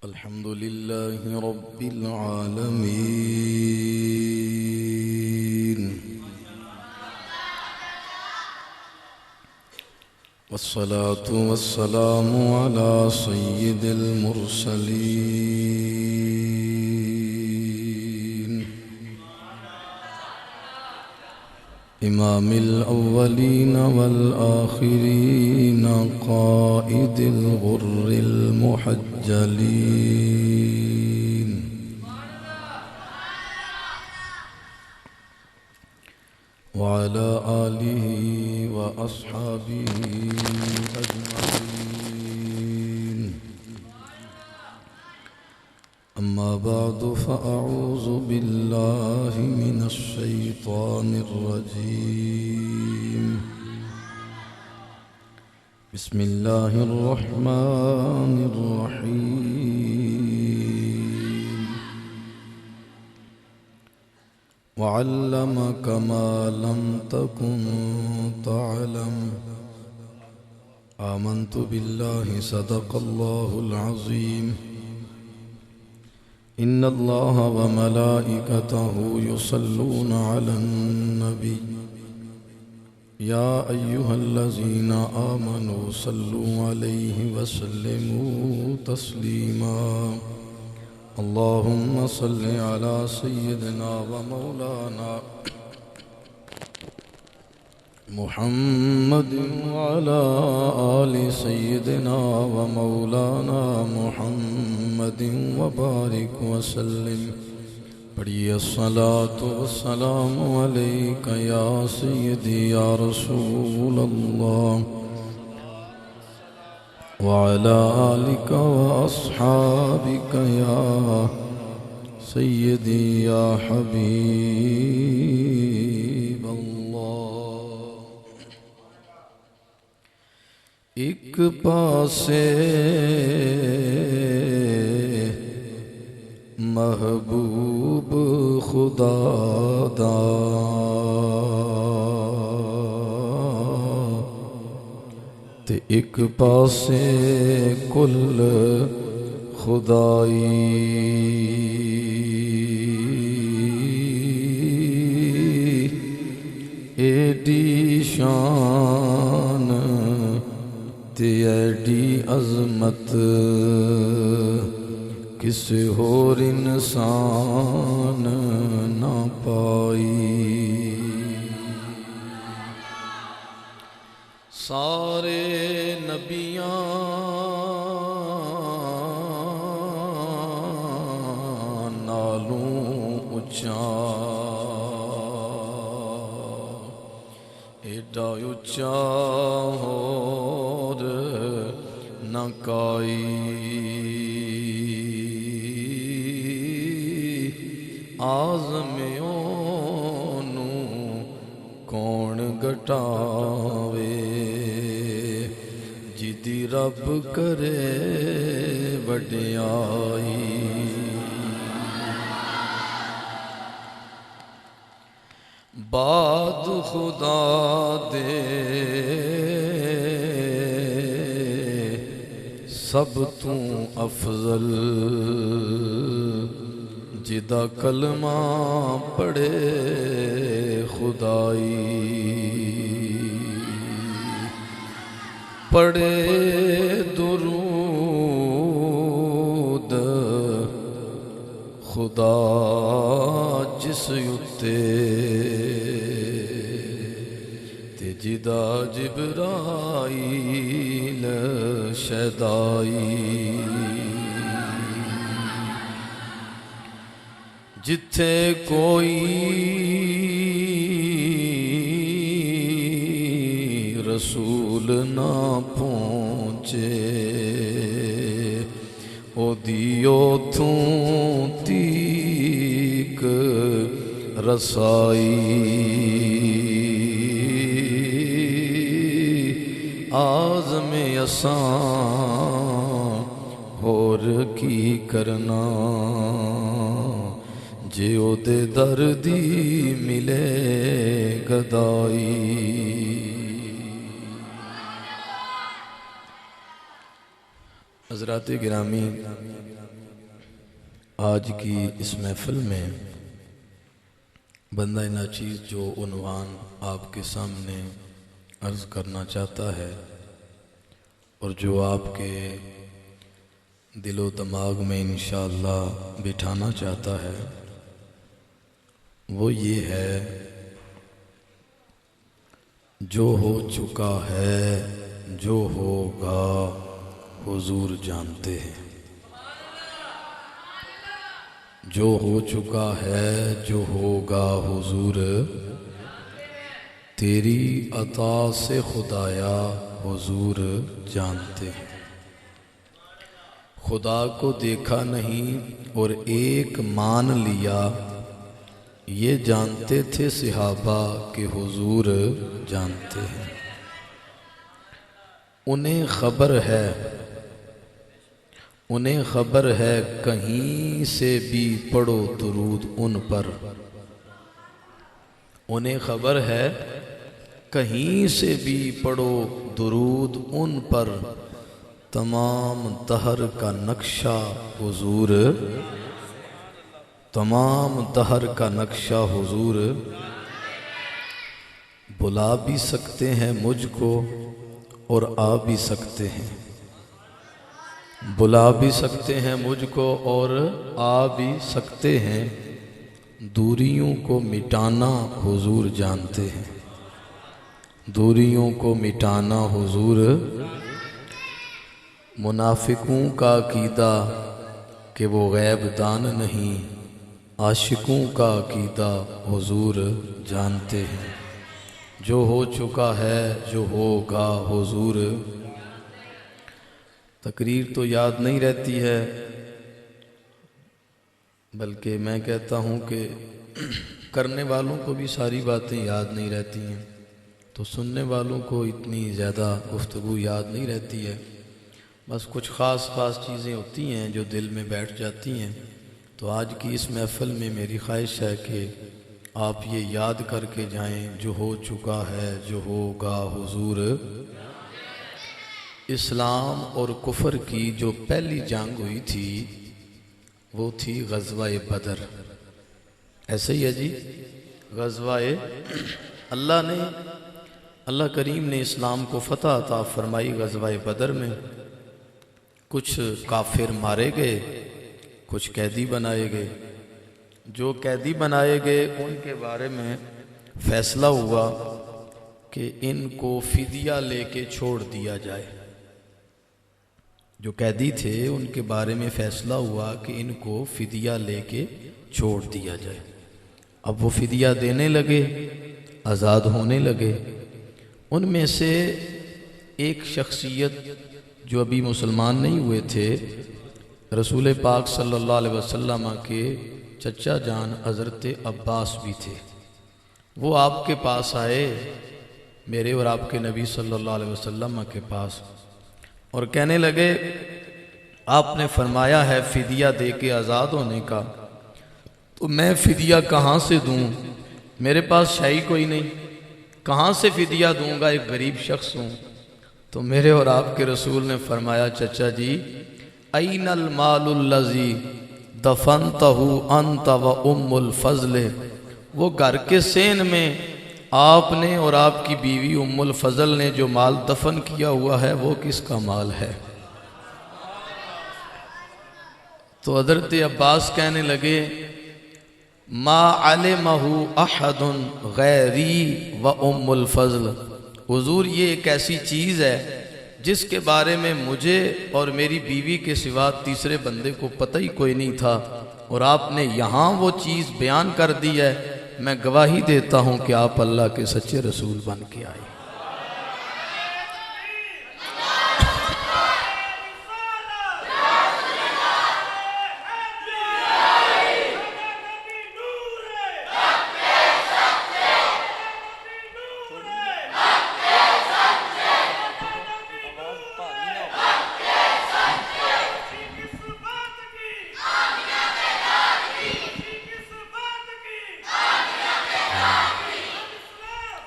अल्हम्दुलिल्लाहि रब्बिल आलमीन वस्सलातु वस्सलामु अला सय्यिदिल मुरसलीन इमामिल अव्वलीन वल आखिरीन क़ाइदिल गुर्रिल मुहज्जलीन व अला आलिहि व अस्हाबिहि अजमईन। अम्मा बअदु फ़अऊज़ु बिल्लाहि मिनश शैतानिर रजीम। बिस्मिल्लाहिर रहमानिर रहीम। वअल्लमक मा लम तकुन तअलम। आमन्तु बिल्लाहि सदक़ल्लाहुल अज़ीम। इन्नल्लाहा व मलाइकतहु युसल्लूना अलन नबी या अय्युहल्लज़ीना आमनू सल्लू अलैहि वसल्लिमू तस्लीमा। अल्लाहुम्मा सल्लि अला सय्यिदिना व मौलाना मुहम्मदिन व अला आलि सय्यिदिना व मौलाना मुहम्मदिन व बारिक व सल्लिम। पढ़िए अस्सलातु वस्सलामु अलैका या सय्यदी या रसूल अल्लाह व अला आलिका व अस्हाबिका या सय्यदी या हबीब अल्लाह। एक पासे महबूब खुदा दा ते एक पासे कुल खुदाई। एडी शान ते एडी अज़मत किसी होर इंसान ना पाई। सारे नबियां नालों उच्चा एडा उच्चा होर न काई। आज़मियों कौन घटावे जिदी रब करे वड्याई। बाद खुदा दे सब तू अफजल जिदा कलमा पढ़े खुदाई। पढ़े दुरूद खुदा जिस उत्ते ते जिदा जिब्राईल शैदाई। जिथे कोई रसूल ना पहुँचे ओदी ओथों तीक रसाई। आज़मे असां होर की करना जे ओदे दर्दी मिले गदाई। हज़रात गिरामी, आज की इस महफ़िल में बंदा नाचीज़ जो उन्वान आपके सामने अर्ज़ करना चाहता है और जो आपके दिलो दिमाग में इंशाअल्लाह बिठाना चाहता है, वो ये है, जो हो चुका है जो होगा हुजूर जानते हैं। जो हो चुका है जो होगा हुजूर, तेरी अता से खुदाया हुजूर जानते हैं। खुदा को देखा नहीं और एक मान लिया, ये जानते थे सहाबा कि हुजूर जानते हैं। उन्हें खबर है कहीं से भी पढ़ो दुरूद उन पर। उन्हें खबर है कहीं से भी पढ़ो दुरूद उन पर, तमाम दहर का नक्शा हुजूर, तमाम दहर का नक्शा हुजूर। बुला भी सकते हैं मुझको और आ भी सकते हैं, बुला भी सकते हैं मुझको और आ भी सकते हैं। दूरियों को मिटाना हुजूर जानते हैं, दूरियों को मिटाना हुजूर। मुनाफिकों का अकीदा कि वो गैब दान नहीं, आशिकों का अकीदा हुजूर जानते हैं। जो हो चुका है जो होगा हुजूर। तकरीर तो याद नहीं रहती है, बल्कि मैं कहता हूँ कि करने वालों को भी सारी बातें याद नहीं रहती हैं, तो सुनने वालों को इतनी ज़्यादा गुफ्तगू याद नहीं रहती है। बस कुछ ख़ास चीज़ें होती हैं जो दिल में बैठ जाती हैं। तो आज की इस महफ़िल में मेरी ख्वाहिश है कि आप ये याद करके जाएं, जो हो चुका है जो होगा हुजूर। इस्लाम और कुफर की जो पहली जंग हुई थी वो थी ग़ज़वा-ए बदर। ऐसे ही है जी, ग़ज़वा-ए अल्लाह करीम ने इस्लाम को फ़तह अता फरमाई। ग़ज़वा-ए बदर में कुछ काफिर मारे गए, कुछ कैदी बनाए गए। जो कैदी बनाए गए उनके बारे में फ़ैसला हुआ कि इनको फ़िदिया लेके छोड़ दिया जाए। जो कैदी थे उनके बारे में फ़ैसला हुआ कि इनको फ़िदिया लेके छोड़ दिया जाए। अब वो फ़िदिया देने लगे, आज़ाद होने लगे। उनमें से एक शख्सियत जो अभी मुसलमान नहीं हुए थे, रसूल पाक सल्लल्लाहु अलैहि वसल्लम के चचा जान हज़रत अब्बास भी थे। वो आपके पास आए, मेरे और आपके नबी सल्लल्लाहु अलैहि वसल्लम के पास, और कहने लगे, आपने फरमाया है फ़िदिया दे के आज़ाद होने का, तो मैं फ़िदिया कहाँ से दूँ? मेरे पास शाही कोई नहीं, कहाँ से फ़िदिया दूँगा? एक गरीब शख्स हूँ। तो मेरे और आपके रसूल ने फरमाया, चचा जी, ऐनल मालुल्लज़ी दफनतहु अंत व उम्मुल फ़ज़ल। वो घर के सेन में आपने और आपकी बीवी उम्मुल फ़ज़ल ने जो माल दफन किया हुआ है वो किसका माल है? तो हज़रत अब्बास कहने लगे, मा अलिमहु अहदुन गैरी व उम्मुल फ़ज़ल। हुजूर, ये एक ऐसी चीज़ है जिसके बारे में मुझे और मेरी बीवी के सिवा तीसरे बंदे को पता ही कोई नहीं था, और आपने यहाँ वो चीज़ बयान कर दी है। मैं गवाही देता हूँ कि आप अल्लाह के सच्चे रसूल बन के आए।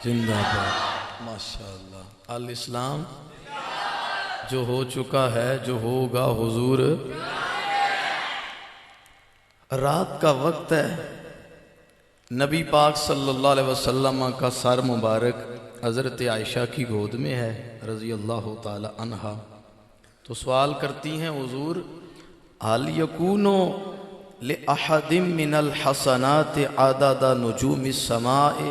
जिंदाबाद, माशाअल्लाह। अल इस्लाम जो हो चुका है, जो होगा हुजूर। रात का वक्त है, नबी पाक सल्लल्लाहु अलैहि वसल्लम का सर मुबारक हज़रत आयशा की गोद में है रज़ी अल्लाह ताला अन्हा। तो सवाल करती हैं, हुजूर हाल यकूनो ले अहदिम मिनल हसनात आदादा नुजूमिस समाए,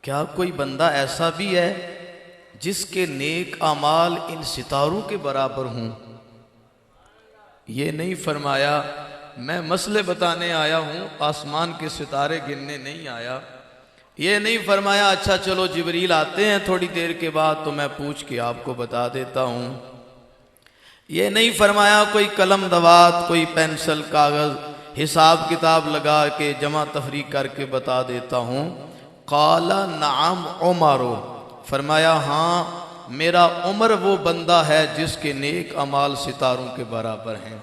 क्या कोई बंदा ऐसा भी है जिसके नेक अमाल इन सितारों के बराबर हों? ये नहीं फरमाया मैं मसले बताने आया हूँ, आसमान के सितारे गिनने नहीं आया। ये नहीं फरमाया अच्छा चलो जिब्रील आते हैं थोड़ी देर के बाद तो मैं पूछ के आपको बता देता हूँ। ये नहीं फरमाया कोई कलम दवात, कोई पेंसिल कागज़ हिसाब किताब लगा के जमा तफरी करके बता देता हूँ। काला नाम उमरो, फरमाया हाँ मेरा उमर वो बंदा है जिसके नेक अमाल सितारों के बराबर हैं।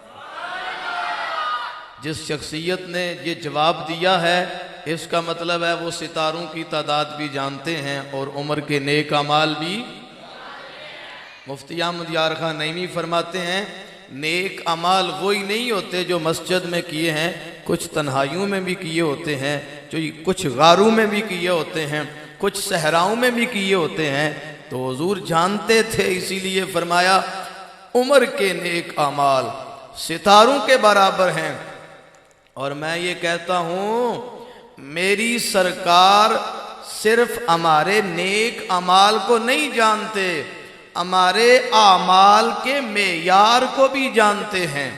जिस शख्सियत ने ये जवाब दिया है इसका मतलब है वो सितारों की तादाद भी जानते हैं और उमर के नेक अमाल भी। मुफ्ती अहमद यार खान नईमी फरमाते हैं नेक अमाल वही नहीं होते जो मस्जिद में किए हैं, कुछ तन्हाइयों में भी किए होते हैं, जो कुछ गारों में भी किए होते हैं, कुछ सहराओं में भी किए होते हैं। तो हुजूर जानते थे, इसीलिए फरमाया उमर के नेक अमाल सितारों के बराबर हैं। और मैं ये कहता हूँ मेरी सरकार सिर्फ हमारे नेक अमाल को नहीं जानते, हमारे आमाल के मेयार को भी जानते हैं।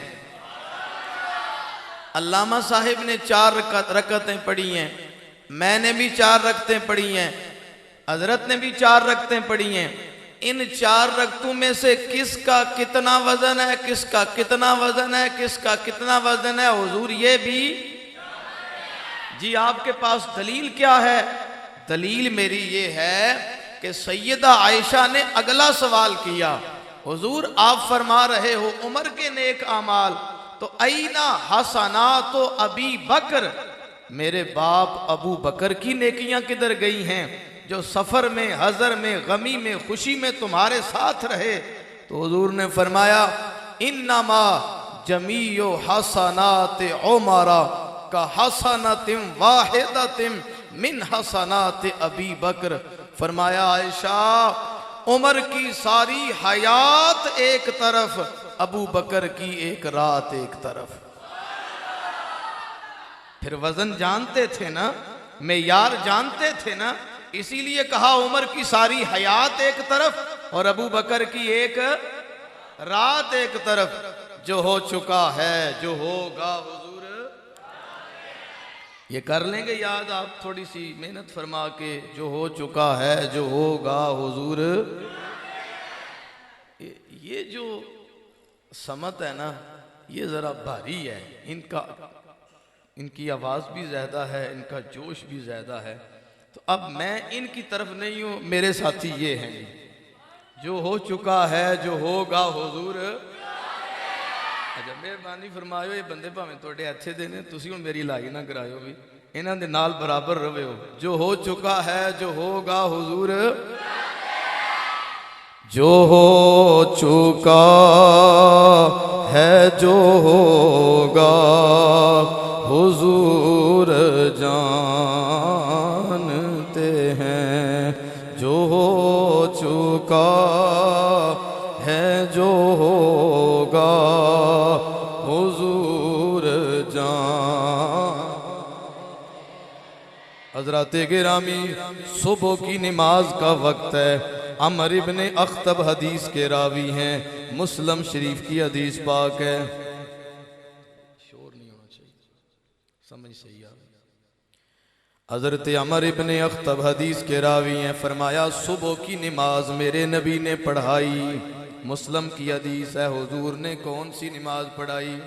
अल्लामा साहिब ने 4 रकतें पढ़ी हैं, मैंने भी 4 रकतें पढ़ी हैं, हजरत ने भी 4 रकतें पढ़ी हैं। इन 4 रकतों में से किसका कितना वजन है, किसका कितना वजन है, किसका कितना वजन है हुजूर ये भी। जी आपके पास दलील क्या है? दलील मेरी ये है कि सैयदा आयशा ने अगला सवाल किया, हुजूर आप फरमा रहे हो उमर के नेक अमाल, तो ऐना हसना तो अबी बकर, मेरे बाप अबू बकर की नेकियां किधर गई हैं जो सफर में, हजर में, गमी में, खुशी में तुम्हारे साथ रहे? तो हुजूर ने फरमाया इन्नमा जमीयो हसनात उमरा का हसनतिम वाहिदतिम मिन हसनात अबी बकर। फरमाया आयशा उमर की सारी हयात एक तरफ, अबू बकर की एक रात एक तरफ। फिर वजन जानते थे ना, मेयार जानते थे ना, इसीलिए कहा उमर की सारी हयात एक तरफ और अबू बकर की एक रात एक तरफ। जो हो चुका है, जो होगा हुजूर ये कर लेंगे याद आप, थोड़ी सी मेहनत फरमा के। जो हो चुका है, जो होगा हुजूर। ये जो समत है ना ये ज़रा भारी है, इनकी आवाज़ भी ज़्यादा है, इनका जोश भी ज़्यादा है। तो अब मैं इनकी तरफ नहीं हूँ, मेरे साथी ये हैं। जो हो चुका है, जो होगा हुजूर। अच्छा मेहरबानी फरमायो ये बंदे भावें थोड़े अच्छे दे ने, तुसी हुण मेरी लाई ना करायो भी, इन्हां दे नाल बराबर रहो। जो हो चुका है, जो होगा हुजूर। जो हो चुका है, जो होगा हुजूर जानते हैं। जो हो चुका है, जो होगा हुजूर जान। हजरत गिरामी सुबह की नमाज का वक्त है। अमर इब्ने अख्तब हदीस के रावी हैं, मुस्लिम शरीफ की हदीस पाक है। शोर नहीं होना चाहिए, समझ सही आ। हजरत अमर इब्ने अख्तब हदीस के रावी हैं, फरमाया सुबह की नमाज मेरे नबी ने पढ़ाई। मुस्लिम की हदीस है, हुजूर ने कौन सी नमाज पढ़ाई?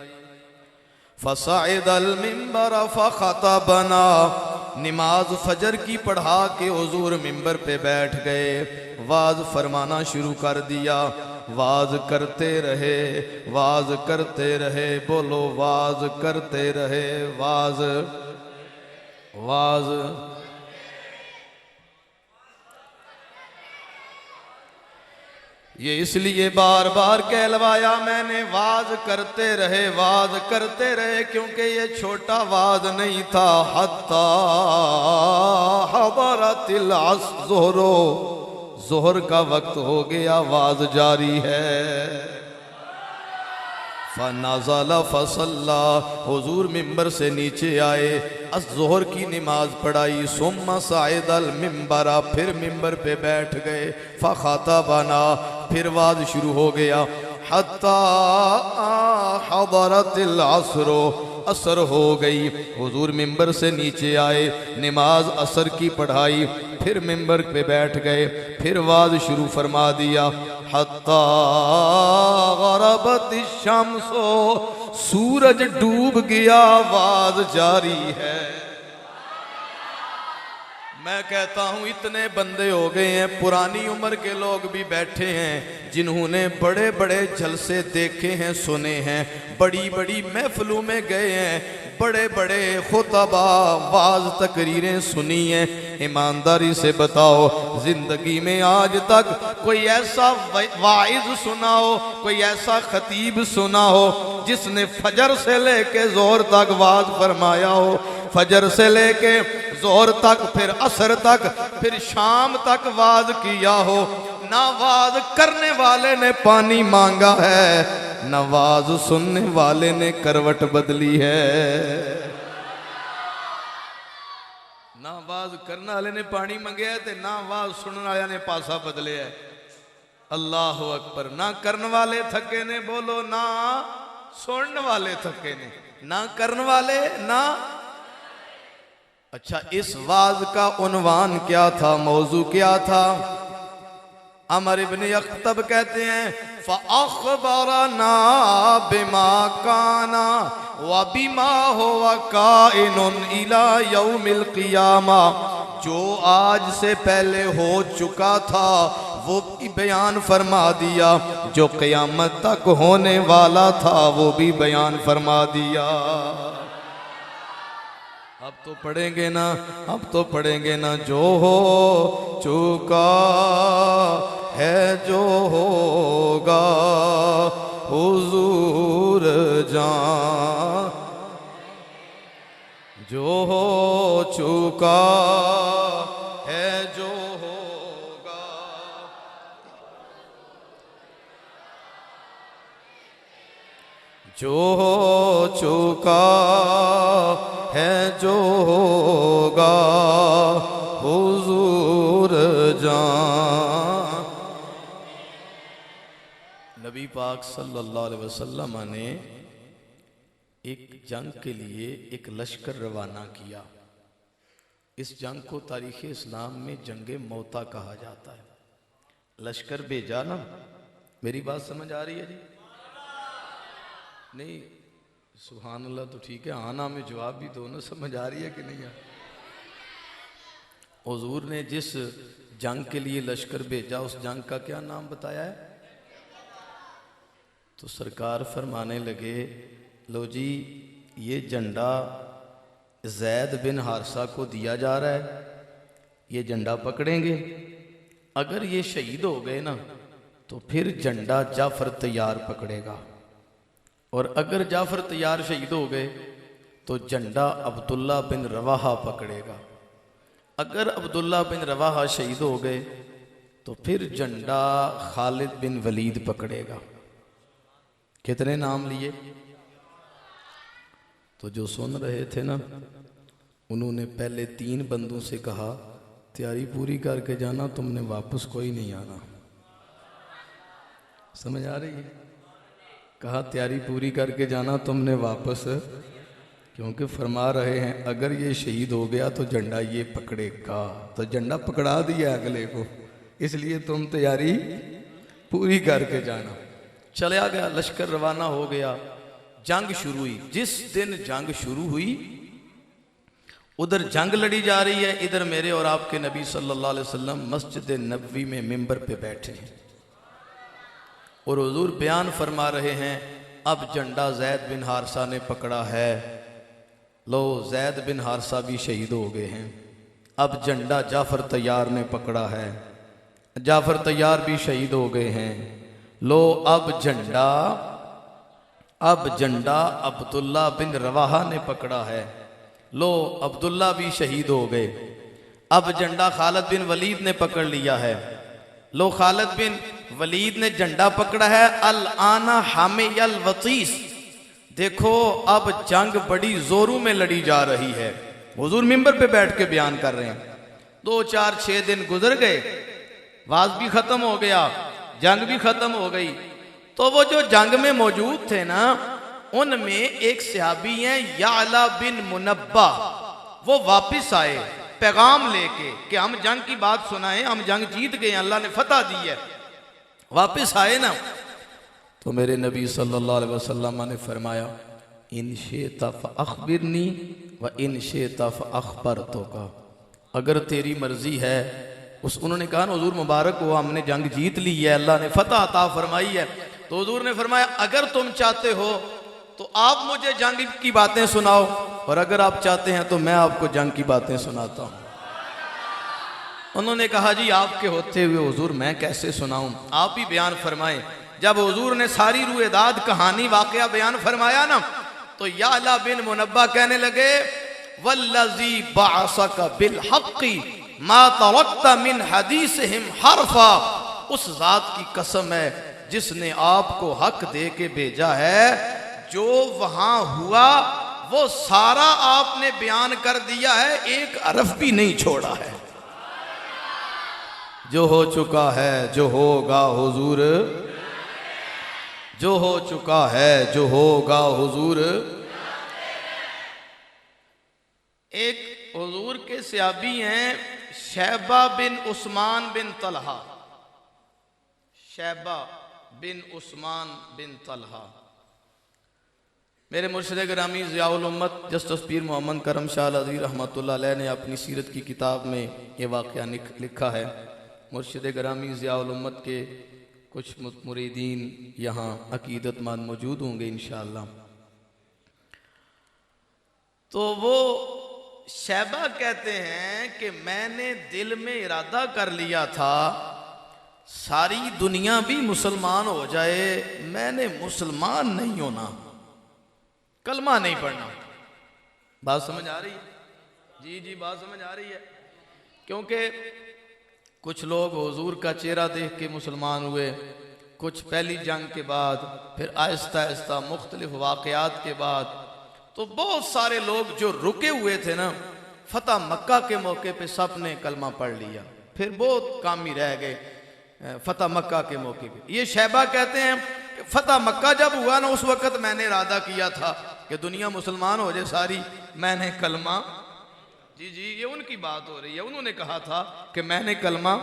फसाइदल मिंबर फखतबना, नमाज फजर की पढ़ा के हुजूर मिंबर पे बैठ गए, वाज फरमाना शुरू कर दिया। वाज करते रहे, वाज करते रहे, बोलो वाज करते रहे, वाज वाज। ये इसलिए बार बार कहलवाया मैंने, वाज करते रहे क्योंकि ये छोटा वाज नहीं था। हत्ता हदरतिल ज़ोहरो, ज़ोहर का वक्त हो गया, वाज जारी है। फनज़ला फसल्ला, हुजूर मिंबर से नीचे आए, अज़्ज़ोहर की नमाज पढ़ाई। सुम्मा साइदल मिंबरा, फिर मिंबर पे बैठ गए। फ़ख़तबना, फिर वाज शुरू हो गया। हत्ता हदरतिल अस्रो, असर हो गई। हुजूर मिंबर से नीचे आए, नमाज असर की पढ़ाई, फिर मिंबर पे बैठ गए, फिर वाज शुरू फरमा दिया। हत्ता गरबत शम्सो, सूरज डूब गया, वाज जारी है। मैं कहता हूं इतने बंदे हो गए हैं, पुरानी उम्र के लोग भी बैठे हैं जिन्होंने बड़े बड़े जलसे देखे हैं, सुने हैं, बड़ी बड़ी महफिलों में गए हैं, बड़े बड़े खुतबा वाज तकरीरें सुनी हैं। ईमानदारी से बताओ, जिंदगी में आज तक कोई ऐसा वाइज सुना हो, कोई ऐसा खतीब सुना हो जिसने फजर से लेके जोहर तक वाज फरमाया हो, फजर से लेके जोहर तक, फिर असर तक, फिर शाम तक वाज किया हो? ना वाज करने वाले ने पानी मांगा है, ना वाज सुनने वाले ने करवट बदली है। ना वाज करने वाले ने पानी मंगया है, ना वाज सुनने वाले ने पासा बदले है। अल्लाह अकबर। ना करने वाले थके ने, बोलो, ना सुनने वाले थके ने, ना करने वाले ना। अच्छा, इस वाज का उन्वान क्या था, मौजू क्या था? अमर इब्न अख्तब कहते हैं, फ़अख़बरना बिमा काना व बिमा हुवा काइनुन इला यौमिल क़ियामा। जो आज से पहले हो चुका था वो भी बयान फरमा दिया, जो क़यामत तक होने वाला था वो भी बयान फरमा दिया। अब तो पढ़ेंगे ना, अब तो पढ़ेंगे ना। जो हो चुका है, जो होगा हुजूर जान, जो हो चुका है, जो होगा। जो हो चुका है, जो होगा हुजूर जान। नबी पाक सल्लल्लाहु अलैहि वसल्लम ने एक जंग के लिए एक लश्कर रवाना किया। इस जंग को तारीख़ इस्लाम में जंगे मौता कहा जाता है। लश्कर भेजा ना, मेरी बात समझ आ रही है जी? नहीं, सुभान अल्लाह तो ठीक है, आना में जवाब भी दो ना, समझ आ रही है कि नहीं? हुजूर ने जिस जंग के लिए लश्कर भेजा उस जंग का क्या नाम बताया है? तो सरकार फरमाने लगे, लो जी, ये झंडा ज़ैद बिन हारसा को दिया जा रहा है, ये झंडा पकड़ेंगे। अगर ये शहीद हो गए ना तो फिर झंडा जाफर तैयार पकड़ेगा, और अगर जाफर तैयार शहीद हो गए तो झंडा अब्दुल्ला बिन रवाहा पकड़ेगा। अगर अब्दुल्ला बिन रवाहा शहीद हो गए तो फिर झंडा खालिद बिन वलीद पकड़ेगा। कितने नाम लिए? तो जो सुन रहे थे ना, उन्होंने पहले 3 बंदों से कहा, तैयारी पूरी करके जाना, तुमने वापस कोई नहीं आना। समझ आ रही है? कहा तैयारी पूरी करके जाना, तुमने वापस, क्योंकि फरमा रहे हैं अगर ये शहीद हो गया तो झंडा ये पकड़ेगा। तो झंडा पकड़ा दिया अगले को, इसलिए तुम तैयारी पूरी करके जाना। चला गया, लश्कर रवाना हो गया, जंग शुरू हुई। जिस दिन जंग शुरू हुई उधर जंग लड़ी जा रही है, इधर मेरे और आपके नबी सल्लल्लाहु अलैहि वसल्लम मस्जिद नबवी में मिंबर पे बैठे हैं और हुजूर बयान फरमा रहे हैं, अब झंडा ज़ैद बिन हारसा ने पकड़ा है। लो, ज़ैद बिन हारसा भी शहीद हो गए हैं। अब झंडा जाफर तैयार ने पकड़ा है। जाफर तैयार भी शहीद हो गए हैं। लो अब झंडा अब्दुल्ला बिन रवाहा ने पकड़ा है। लो अब्दुल्ला भी शहीद हो गए, अब झंडा खालिद बिन वलीद ने पकड़ लिया है। लो खालिद बिन वलीद ने झंडा पकड़ा है। अल आना हामियल वतीस, देखो अब जंग बड़ी जोरों में लड़ी जा रही है। हुजूर मिंबर पे बैठ के बयान कर रहे हैं। 2 4 6 दिन गुजर गए, वाज भी खत्म हो गया, जंग भी खत्म हो गई। तो वो जो जंग में मौजूद थे ना, उनमें एक सहाबी हैं याला बिन मुनब्बा, वो वापस आए पैगाम लेके कि हम जंग की बात सुनाएं, हम जंग जीत गए, अल्लाह ने फतह दी है। वापस आए ना, तो मेरे नबी सल्लल्लाहु अलैहि वसल्लम ने फरमाया इन शेता फअखबिरनी व इन शेता फअखबरतुका, अगर तेरी मर्जी है। उन्होंने कहा ना हुजूर मुबारक हो, हमने जंग जीत ली है, अल्लाह ने फतह अता फरमाई है। तो हुजूर ने फरमाया अगर तुम चाहते हो तो आप मुझे जंग की बातें सुनाओ, और अगर आप चाहते हैं तो मैं आपको जंग की बातें सुनाता हूं। उन्होंने कहा जी आपके होते हुए हुजूर मैं कैसे सुनाऊं, आप ही बयान फरमाएं। जब हुजूर ने सारी रुएदाद कहानी वाकया बयान फरमाया ना, तो याला बिन मुनब्बा कहने लगे वल्लज़ी बअसका बिल हक़्क़ि मा तवक्ता मिन हदीसिहिम हरफा, उस जात की कसम है जिसने आपको हक दे के भेजा है, जो वहां हुआ वो सारा आपने बयान कर दिया है, एक हरफ भी नहीं छोड़ा है। जो हो चुका है जो होगा हुजूर, जो हो चुका है जो होगा हुजूर। एक हुजूर के सहाबी हैं शैबा बिन उस्मान बिन तलहा, शैबा बिन उस्मान बिन तलहा। मेरे मुर्शिद गिरामी ज़ियाउल उम्मत जस्टिस पीर मोहम्मद करम शाह अज़ी रहमतुल्लाह अलैह ने अपनी सीरत की किताब में ये वाक़या लिखा है। मुर्शिद गिरामी ज़ियाउल उम्मत के कुछ मुरीदीन यहाँ अकीदतमंद मौजूद होंगे इंशाअल्लाह। तो वो शैबा कहते हैं कि मैंने दिल में इरादा कर लिया था सारी दुनिया भी मुसलमान हो जाए, मैंने मुसलमान नहीं होना, कलमा नहीं पढ़ना। बात समझ आ रही है? जी जी बात समझ आ रही है। क्योंकि कुछ लोग हुजूर का चेहरा देख के मुसलमान हुए, कुछ पहली जंग के बाद, फिर आहिस्ता आहिस्ता मुख्तलिफ वाक़यात के बाद। तो बहुत सारे लोग जो रुके हुए थे ना फतह मक्का के मौके पे, सब ने कलमा पढ़ लिया, फिर बहुत काम ही रह गए फतह मक्का के मौके पे। ये शैबा कहते हैं कि फतह मक्का जब हुआ ना, उस वक़्त मैंने इरादा किया था कि दुनिया मुसलमान हो जाए सारी, मैंने कलमा, जी जी ये उनकी बात हो रही है, उन्होंने कहा था कि मैंने कलमा,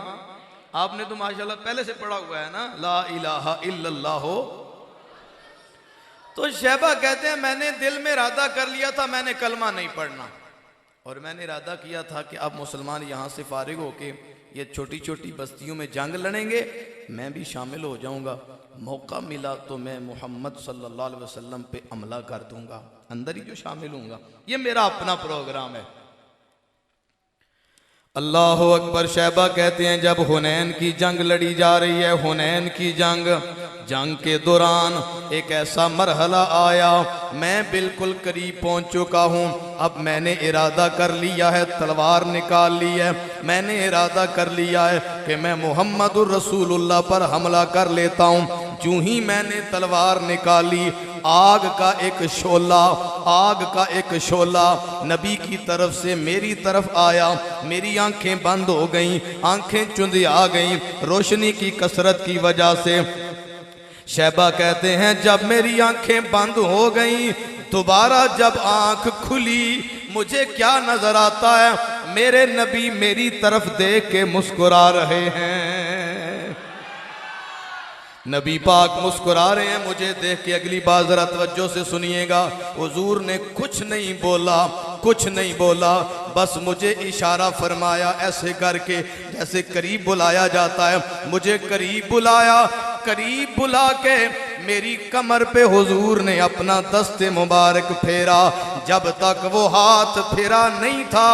आपने तो माशाल्लाह पहले से पढ़ा हुआ है ना, ला इलाहा इल्लल्लाह हो। तो शैबा कहते हैं मैंने दिल में इरादा कर लिया था मैंने कलमा नहीं पढ़ना, और मैंने इरादा किया था कि अब मुसलमान यहाँ से फारिग होके ये छोटी छोटी बस्तियों में जंग लड़ेंगे, मैं भी शामिल हो जाऊंगा, मौका मिला तो मैं मोहम्मद सल्लल्लाहु अलैहि वसल्लम पे हमला कर दूंगा, अंदर ही जो शामिल होऊंगा, ये मेरा अपना प्रोग्राम है। अल्लाह अकबर। शैबा कहते हैं जब हुनैन की जंग लड़ी जा रही है, हुनैन की जंग के दौरान एक ऐसा मरहला आया, मैं बिल्कुल करीब पहुंच चुका हूं, अब मैंने इरादा कर लिया है, तलवार निकाल ली है, मैंने इरादा कर लिया है कि मैं मुहम्मदुर रसूलुल्लाह पर हमला कर लेता हूं। जूं ही मैंने तलवार निकाली, आग का एक शोला नबी की तरफ से मेरी तरफ आया, मेरी आंखें बंद हो गईं, आंखें चुंधिया गईं रोशनी की कसरत की वजह से। शैबा कहते हैं जब मेरी आंखें बंद हो गईं, दोबारा जब आंख खुली, मुझे क्या नजर आता है, मेरे नबी मेरी तरफ देख के मुस्कुरा रहे हैं, नबी पाक मुस्कुरा रहे हैं मुझे देख के। अगली बात जरा तवज्जो से सुनिएगा, हुजूर ने कुछ नहीं बोला, बस मुझे इशारा फरमाया ऐसे करके, जैसे करीब बुलाया जाता है, मुझे करीब बुलाया, करीब बुला के मेरी कमर पे हुजूर ने अपना दस्ते मुबारक फेरा। जब तक वो हाथ फेरा नहीं था,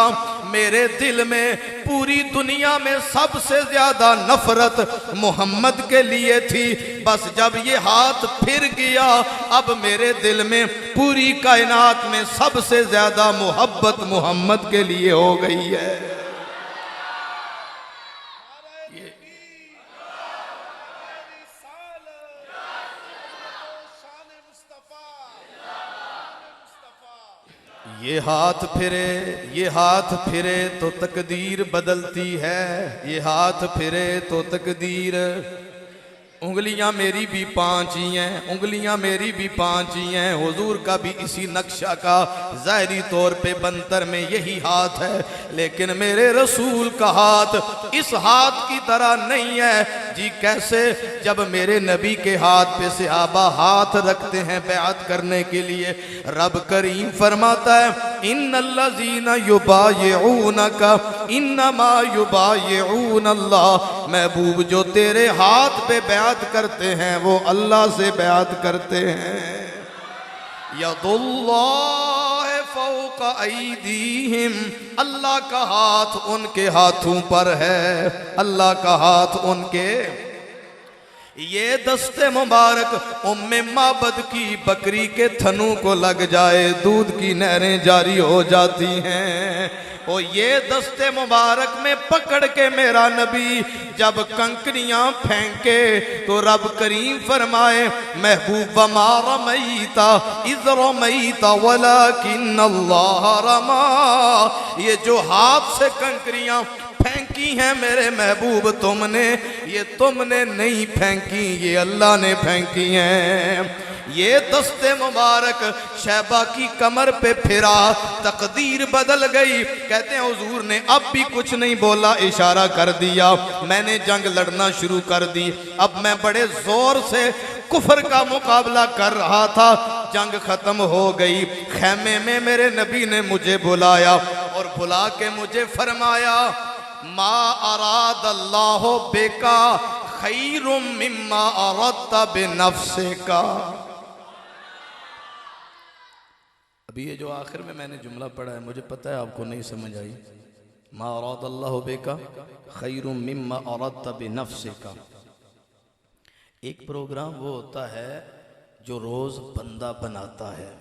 मेरे दिल में पूरी दुनिया में सबसे ज्यादा नफरत मोहम्मद के लिए थी, बस जब ये हाथ फिर गया अब मेरे दिल में पूरी कायनात में सबसे ज्यादा मोहब्बत मोहम्मद के लिए हो गई है। ये हाथ फिरे तो तकदीर बदलती है, ये हाथ फिरे तो तकदीर। उंगलियां मेरी भी 5 ही हैं, उंगलियां मेरी भी 5 ही हैं, हुजूर का भी इसी नक्शा का ज़ाहिरी तौर पे बंतर में यही हाथ है, लेकिन मेरे रसूल का हाथ इस हाथ की तरह नहीं है। जी कैसे? जब मेरे नबी के हाथ पे सहाबा हाथ रखते हैं बैअत करने के लिए, रब करीम फरमाता है इन्नल्लज़ीना युबायिऊनका इन्नमा युबायिऊन अल्लाह। महबूब जो तेरे हाथ पे बैअत करते हैं वो अल्लाह से बैअत करते हैं। यदुल्लाह फौका ऐदीहिम, अल्लाह का हाथ उनके हाथों पर है, अल्लाह का हाथ उनके। ये दस्ते मुबारक उम्मे माबद की बकरी के थनों को लग जाए दूध की नहरें जारी हो जाती हैं। और ये दस्ते मुबारक में पकड़ के मेरा नबी जब कंकरियां फेंके तो रब करीम फरमाए महबूब मा रमईता इज़ रमईता वलाकिन अल्लाह रमा। ये जो हाथ से कंकरियां फेंकी हैं मेरे महबूब तुमने, ये तुमने नहीं फेंकी, ये अल्लाह ने फेंकी हैं। ये दस्ते मुबारक शैबा की कमर पे फिरा, तकदीर बदल गई। कहते हैं हुजूर ने अब भी कुछ नहीं बोला, इशारा कर दिया, मैंने जंग लड़ना शुरू कर दी। अब मैं बड़े जोर से कुफर का मुकाबला कर रहा था, जंग खत्म हो गई। खैमे में मेरे नबी ने मुझे बुलाया और बुला के मुझे फरमाया मा अराद अल्लाह बेका खैरुम मिम्मा अरादता बिनफ्सिका। अभी ये जो आखिर में मैंने जुमला पढ़ा है मुझे पता है आपको नहीं समझ आई। मा अराद अल्लाह बेका खैरुम मिम्मा अरादता बिनफ्सिका। एक प्रोग्राम वो होता है जो रोज़ बंदा बनाता है।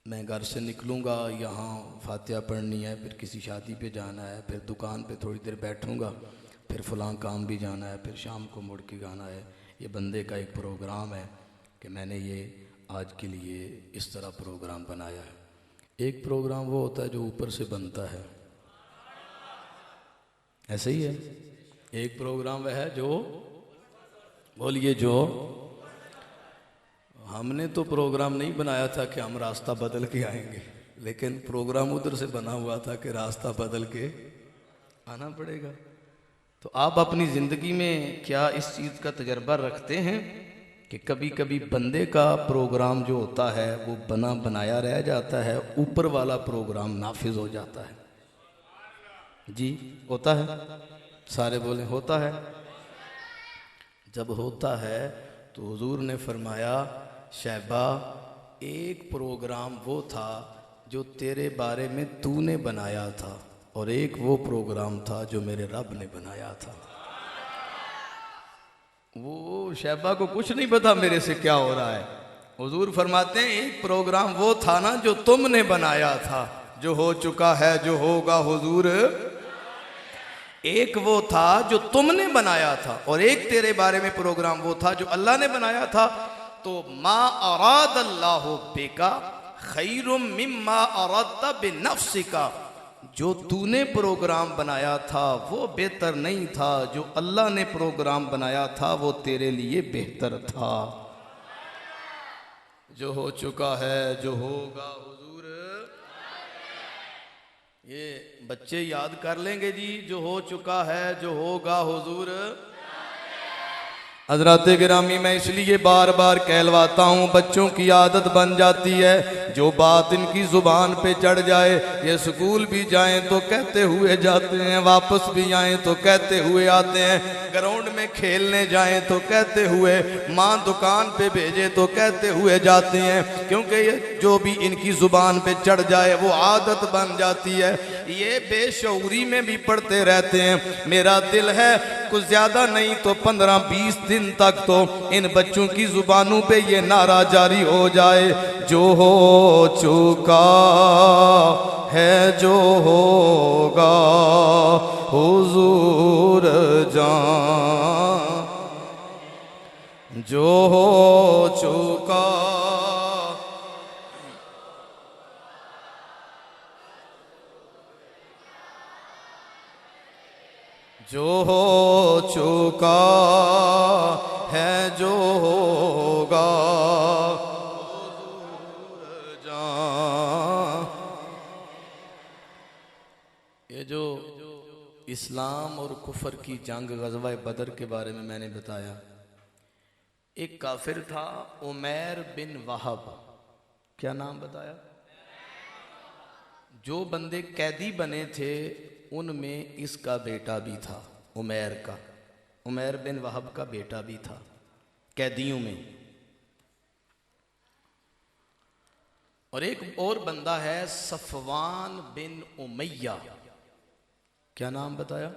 मैं घर से निकलूँगा, यहाँ फातिहा पढ़नी है, फिर किसी शादी पे जाना है, फिर दुकान पे थोड़ी देर बैठूँगा, फिर फ़लाँ काम भी जाना है, फिर शाम को मुड़ के गाना है। ये बंदे का एक प्रोग्राम है कि मैंने ये आज के लिए इस तरह प्रोग्राम बनाया है। एक प्रोग्राम वो होता है जो ऊपर से बनता है, ऐसे ही है। एक प्रोग्राम वह है जो, बोलिए, जो हमने तो प्रोग्राम नहीं बनाया था कि हम रास्ता बदल के आएंगे, लेकिन प्रोग्राम उधर से बना हुआ था कि रास्ता बदल के आना पड़ेगा। तो आप अपनी ज़िंदगी में क्या इस चीज़ का तजर्बा रखते हैं कि कभी कभी बंदे का प्रोग्राम जो होता है वो बना बनाया रह जाता है, ऊपर वाला प्रोग्राम नाफिज हो जाता है? जी होता है, सारे बोले होता है। जब होता है तो हुजूर ने फरमाया शैबा एक प्रोग्राम वो था जो तेरे बारे में तूने बनाया था और एक वो प्रोग्राम था जो मेरे रब ने बनाया था। वो शैबा को कुछ नहीं पता मेरे से क्या हो रहा है। हुजूर फरमाते हैं एक प्रोग्राम वो था ना जो तुमने बनाया था, जो हो चुका है, जो होगा हुजूर। एक वो था जो तुमने बनाया था और एक तेरे बारे में प्रोग्राम वो था जो अल्लाह ने बनाया था। तो मा अराद अल्लाह बेका खैरुम मिम्मा अरादता बिनफ्सिका, जो तूने प्रोग्राम बनाया था वो बेहतर नहीं था, जो अल्लाह ने प्रोग्राम बनाया था वो तेरे लिए बेहतर था। जो हो चुका है, जो होगा हुजूर, ये बच्चे याद कर लेंगे जी। जो हो चुका है, जो होगा हुजूर। हज़रात गिरामी, मैं इसलिए बार बार कहलवाता हूँ, बच्चों की आदत बन जाती है, जो बात इनकी ज़ुबान पे चढ़ जाए, ये स्कूल भी जाएं तो कहते हुए जाते हैं, वापस भी आएँ तो कहते हुए आते हैं, ग्राउंड में खेलने जाएं तो कहते हुए, माँ दुकान पे भेजे तो कहते हुए जाते हैं, क्योंकि ये जो भी इनकी ज़ुबान पे चढ़ जाए वो आदत बन जाती है। ये बेशऊरी में भी पढ़ते रहते हैं। मेरा दिल है कुछ ज़्यादा नहीं तो 15-20 दिन तक तो इन बच्चों की ज़ुबानों पे ये नारा जारी हो जाए, जो हो चुका है जो होगा हुजूर जान, जो हो चुका जो हो चुका है जो होगा हुजूर जान। ये जो इस्लाम और कुफर की जंग गज़वा बदर के बारे में मैंने बताया, एक काफिर था उमैर बिन वहब, क्या नाम बताया? जो बंदे कैदी बने थे उनमें इसका बेटा भी था, उमैर का, उमैर बिन वहब का बेटा भी था कैदियों में। और एक और बंदा है सफवान बिन उमैया, क्या नाम बताया?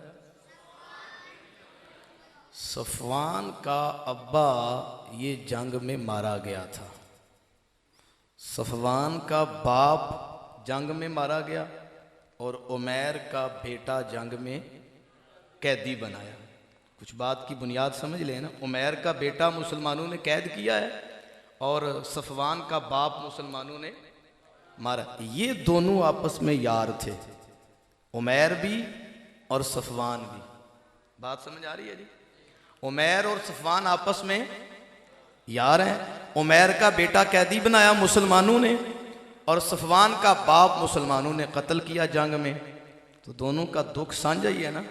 सफवान का अब्बा ये जंग में मारा गया था, सफवान का बाप जंग में मारा गया और उमैर का बेटा जंग में कैदी बनाया। कुछ बात की बुनियाद समझ लेना, उमैर का बेटा मुसलमानों ने कैद किया है और सफवान का बाप मुसलमानों ने मारा। ये दोनों आपस में यार थे, उमैर भी और सफवान भी। बात समझ आ रही है जी? उमैर और सफवान आपस में यार हैं। उमैर का बेटा कैदी बनाया मुसलमानों ने और सफवान का बाप मुसलमानों ने कत्ल किया जंग में। तो दोनों का दुख साझा ही है ना,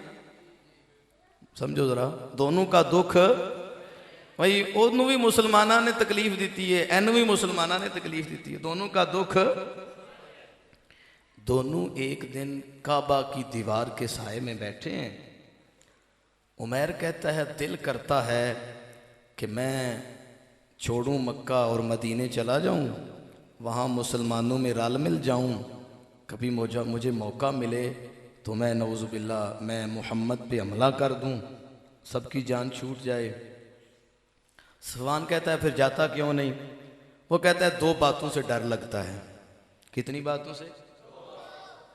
समझो जरा, दोनों का दुख भाई, ओनू भी मुसलमाना ने तकलीफ दी है, एनू भी मुसलमाना ने तकलीफ दी है, दोनों का दुख। दोनों एक दिन काबा की दीवार के साए में बैठे हैं। उमैर कहता है दिल करता है कि मैं छोड़ूं मक्का और मदीने चला जाऊं, वहाँ मुसलमानों में रल मिल जाऊं, कभी मुझे मौका मिले तो मैं नौजुबिल्ला मैं मोहम्मद पे हमला कर दूं, सबकी जान छूट जाए। सफवान कहता है फिर जाता क्यों नहीं? वो कहता है दो बातों से डर लगता है। कितनी बातों से?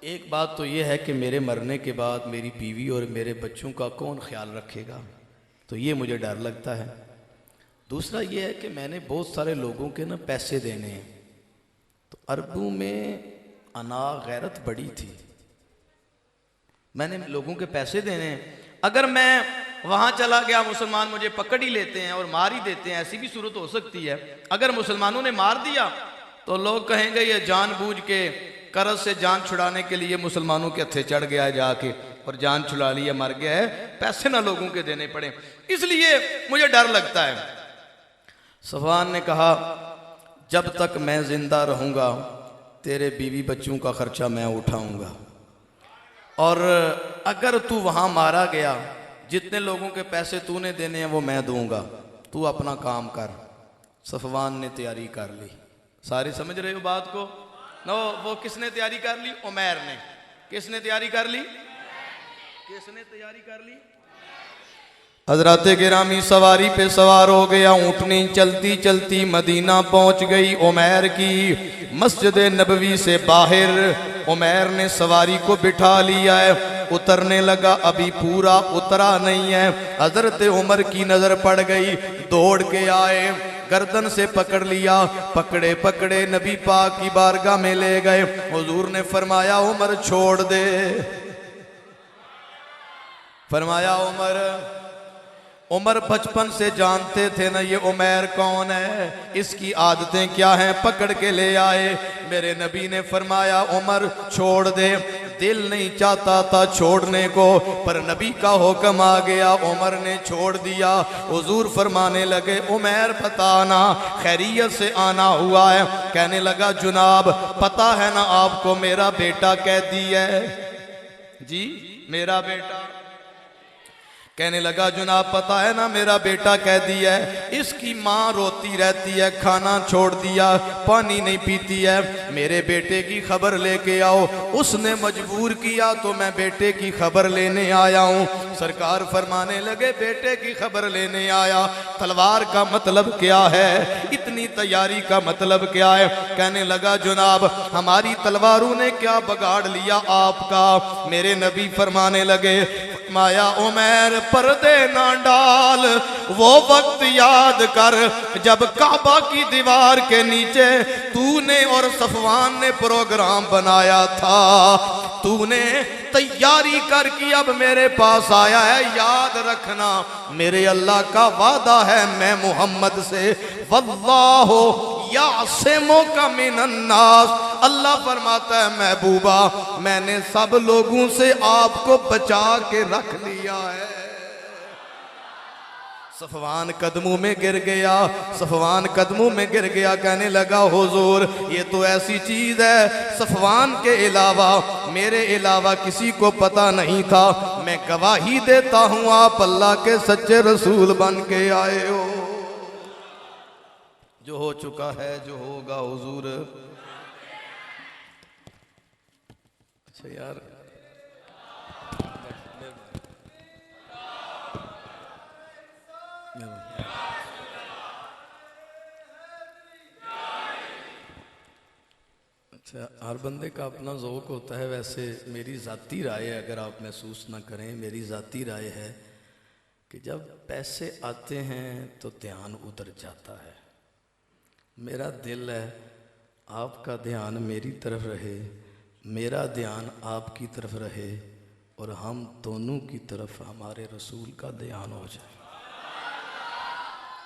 एक बात तो ये है कि मेरे मरने के बाद मेरी बीवी और मेरे बच्चों का कौन ख्याल रखेगा, तो ये मुझे डर लगता है। दूसरा ये है कि मैंने बहुत सारे लोगों के ना पैसे देने हैं, तो अरबों में अना गैरत बड़ी थी, मैंने लोगों के पैसे देने हैं। अगर मैं वहाँ चला गया, मुसलमान मुझे पकड़ ही लेते हैं और मार ही देते हैं, ऐसी भी सूरत हो सकती है। अगर मुसलमानों ने मार दिया तो लोग कहेंगे ये जानबूझ के कर्ज से जान छुड़ाने के लिए मुसलमानों के हथे चढ़ गया है जाके और जान छुड़ा लिया, मर गया है, पैसे ना लोगों के देने पड़े, इसलिए मुझे डर लगता है। सफवान ने कहा जब तक मैं जिंदा रहूंगा तेरे बीवी बच्चों का खर्चा मैं उठाऊंगा, और अगर तू वहां मारा गया जितने लोगों के पैसे तूने देने हैं वो मैं दूंगा, तू अपना काम कर। सफवान ने तैयारी कर ली। सारे समझ रहे हो बात को? नो, वो किसने तैयारी कर ली? उमैर ने। किसने तैयारी कर ली? किसने तैयारी कर ली? हजरत गिरामी सवारी पे सवार हो गया, ऊँटनी चलती चलती मदीना पहुंच गई। उमैर की मस्जिद नबवी से बाहर उमैर ने सवारी को बिठा लिया है, उतरने लगा, अभी पूरा उतरा नहीं है। हजरत उमर की नजर पड़ गई, दौड़ के आए, गर्दन से पकड़ लिया, पकड़े पकड़े नबी पाक की बारगाह में ले गए। हुजूर ने फरमाया उमर छोड़ दे, फरमाया उमर बचपन से जानते थे ना ये उमैर कौन है, इसकी आदतें क्या हैं, पकड़ के ले आए। मेरे नबी ने फरमाया उमर छोड़ दे। दिल नहीं चाहता था छोड़ने को, पर नबी का हुक्म आ गया, उमर ने छोड़ दिया। हुजूर फरमाने लगे उमैर बताना खैरियत से आना हुआ है? कहने लगा जुनाब पता है ना आपको मेरा बेटा कैदी है। जी मेरा बेटा कहने लगा जनाब पता है ना मेरा बेटा कैदी है, इसकी माँ रोती रहती है, खाना छोड़ दिया, पानी नहीं पीती है, मेरे बेटे की खबर लेके आओ। उसने मजबूर किया तो मैं बेटे की खबर लेने आया हूँ। सरकार फरमाने लगे बेटे की खबर लेने आया, तलवार का मतलब क्या है, इतनी तैयारी का मतलब क्या है? कहने लगा जनाब हमारी तलवारों ने क्या बगाड़ लिया आपका? मेरे नबी फरमाने लगे माया उमर पर्दे ना डाल, वो वक्त याद कर जब काबा की दीवार के नीचे तूने और सफवान ने प्रोग्राम बनाया था, तूने तैयारी कर कि अब मेरे पास आया है। याद रखना मेरे अल्लाह का वादा है मैं मोहम्मद से, वल्लाहु यासिमुका मिनन्नास, अल्लाह फरमाता है महबूबा मैंने सब लोगों से आपको बचा के रख लिया है। सफवान कदमों में गिर गया, सफवान कदमों में गिर गया, कहने लगा हुजूर ये तो ऐसी चीज है सफवान के अलावा मेरे अलावा किसी को पता नहीं था, मैं गवाही देता हूं आप अल्लाह के सच्चे रसूल बन के आए हो। जो हो चुका है जो होगा हुजूर। अच्छा यार अच्छा हर बंदे का अपना ज़ौक़ होता है। वैसे मेरी ज़ाती राय है, अगर आप महसूस ना करें, मेरी ज़ाती राय है कि जब पैसे आते हैं तो ध्यान उधर जाता है। मेरा दिल है आपका ध्यान मेरी तरफ रहे, मेरा ध्यान आपकी तरफ रहे और हम दोनों की तरफ हमारे रसूल का ध्यान हो जाए।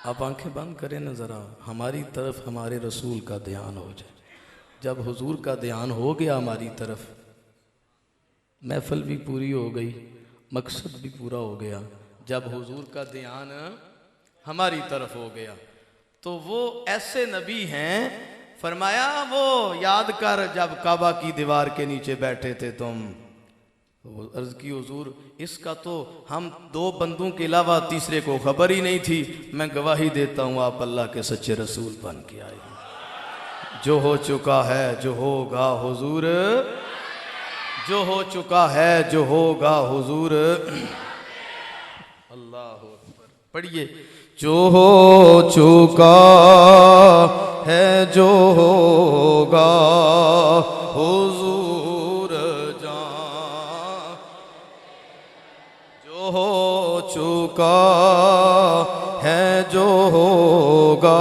आप आंखें बंद करें ना ज़रा, हमारी तरफ हमारे रसूल का ध्यान हो जाए। जब हुजूर का ध्यान हो गया हमारी तरफ, महफिल भी पूरी हो गई, मकसद भी पूरा हो गया। जब हुजूर का ध्यान हमारी तरफ हो गया तो वो ऐसे नबी हैं, फरमाया वो याद कर जब काबा की दीवार के नीचे बैठे थे तुम, तो अर्ज की हुजूर इसका तो हम दो बंदों के अलावा तीसरे को खबर ही नहीं थी, मैं गवाही देता हूँ आप अल्लाह के सच्चे रसूल बन के आए। जो हो चुका है जो होगा हुजूर, जो हो चुका है जो होगा हुजूर। अल्लाह अकबर पढ़िए। जो हो चुका है जो होगा हुजूर जान, जो हो चुका है जो होगा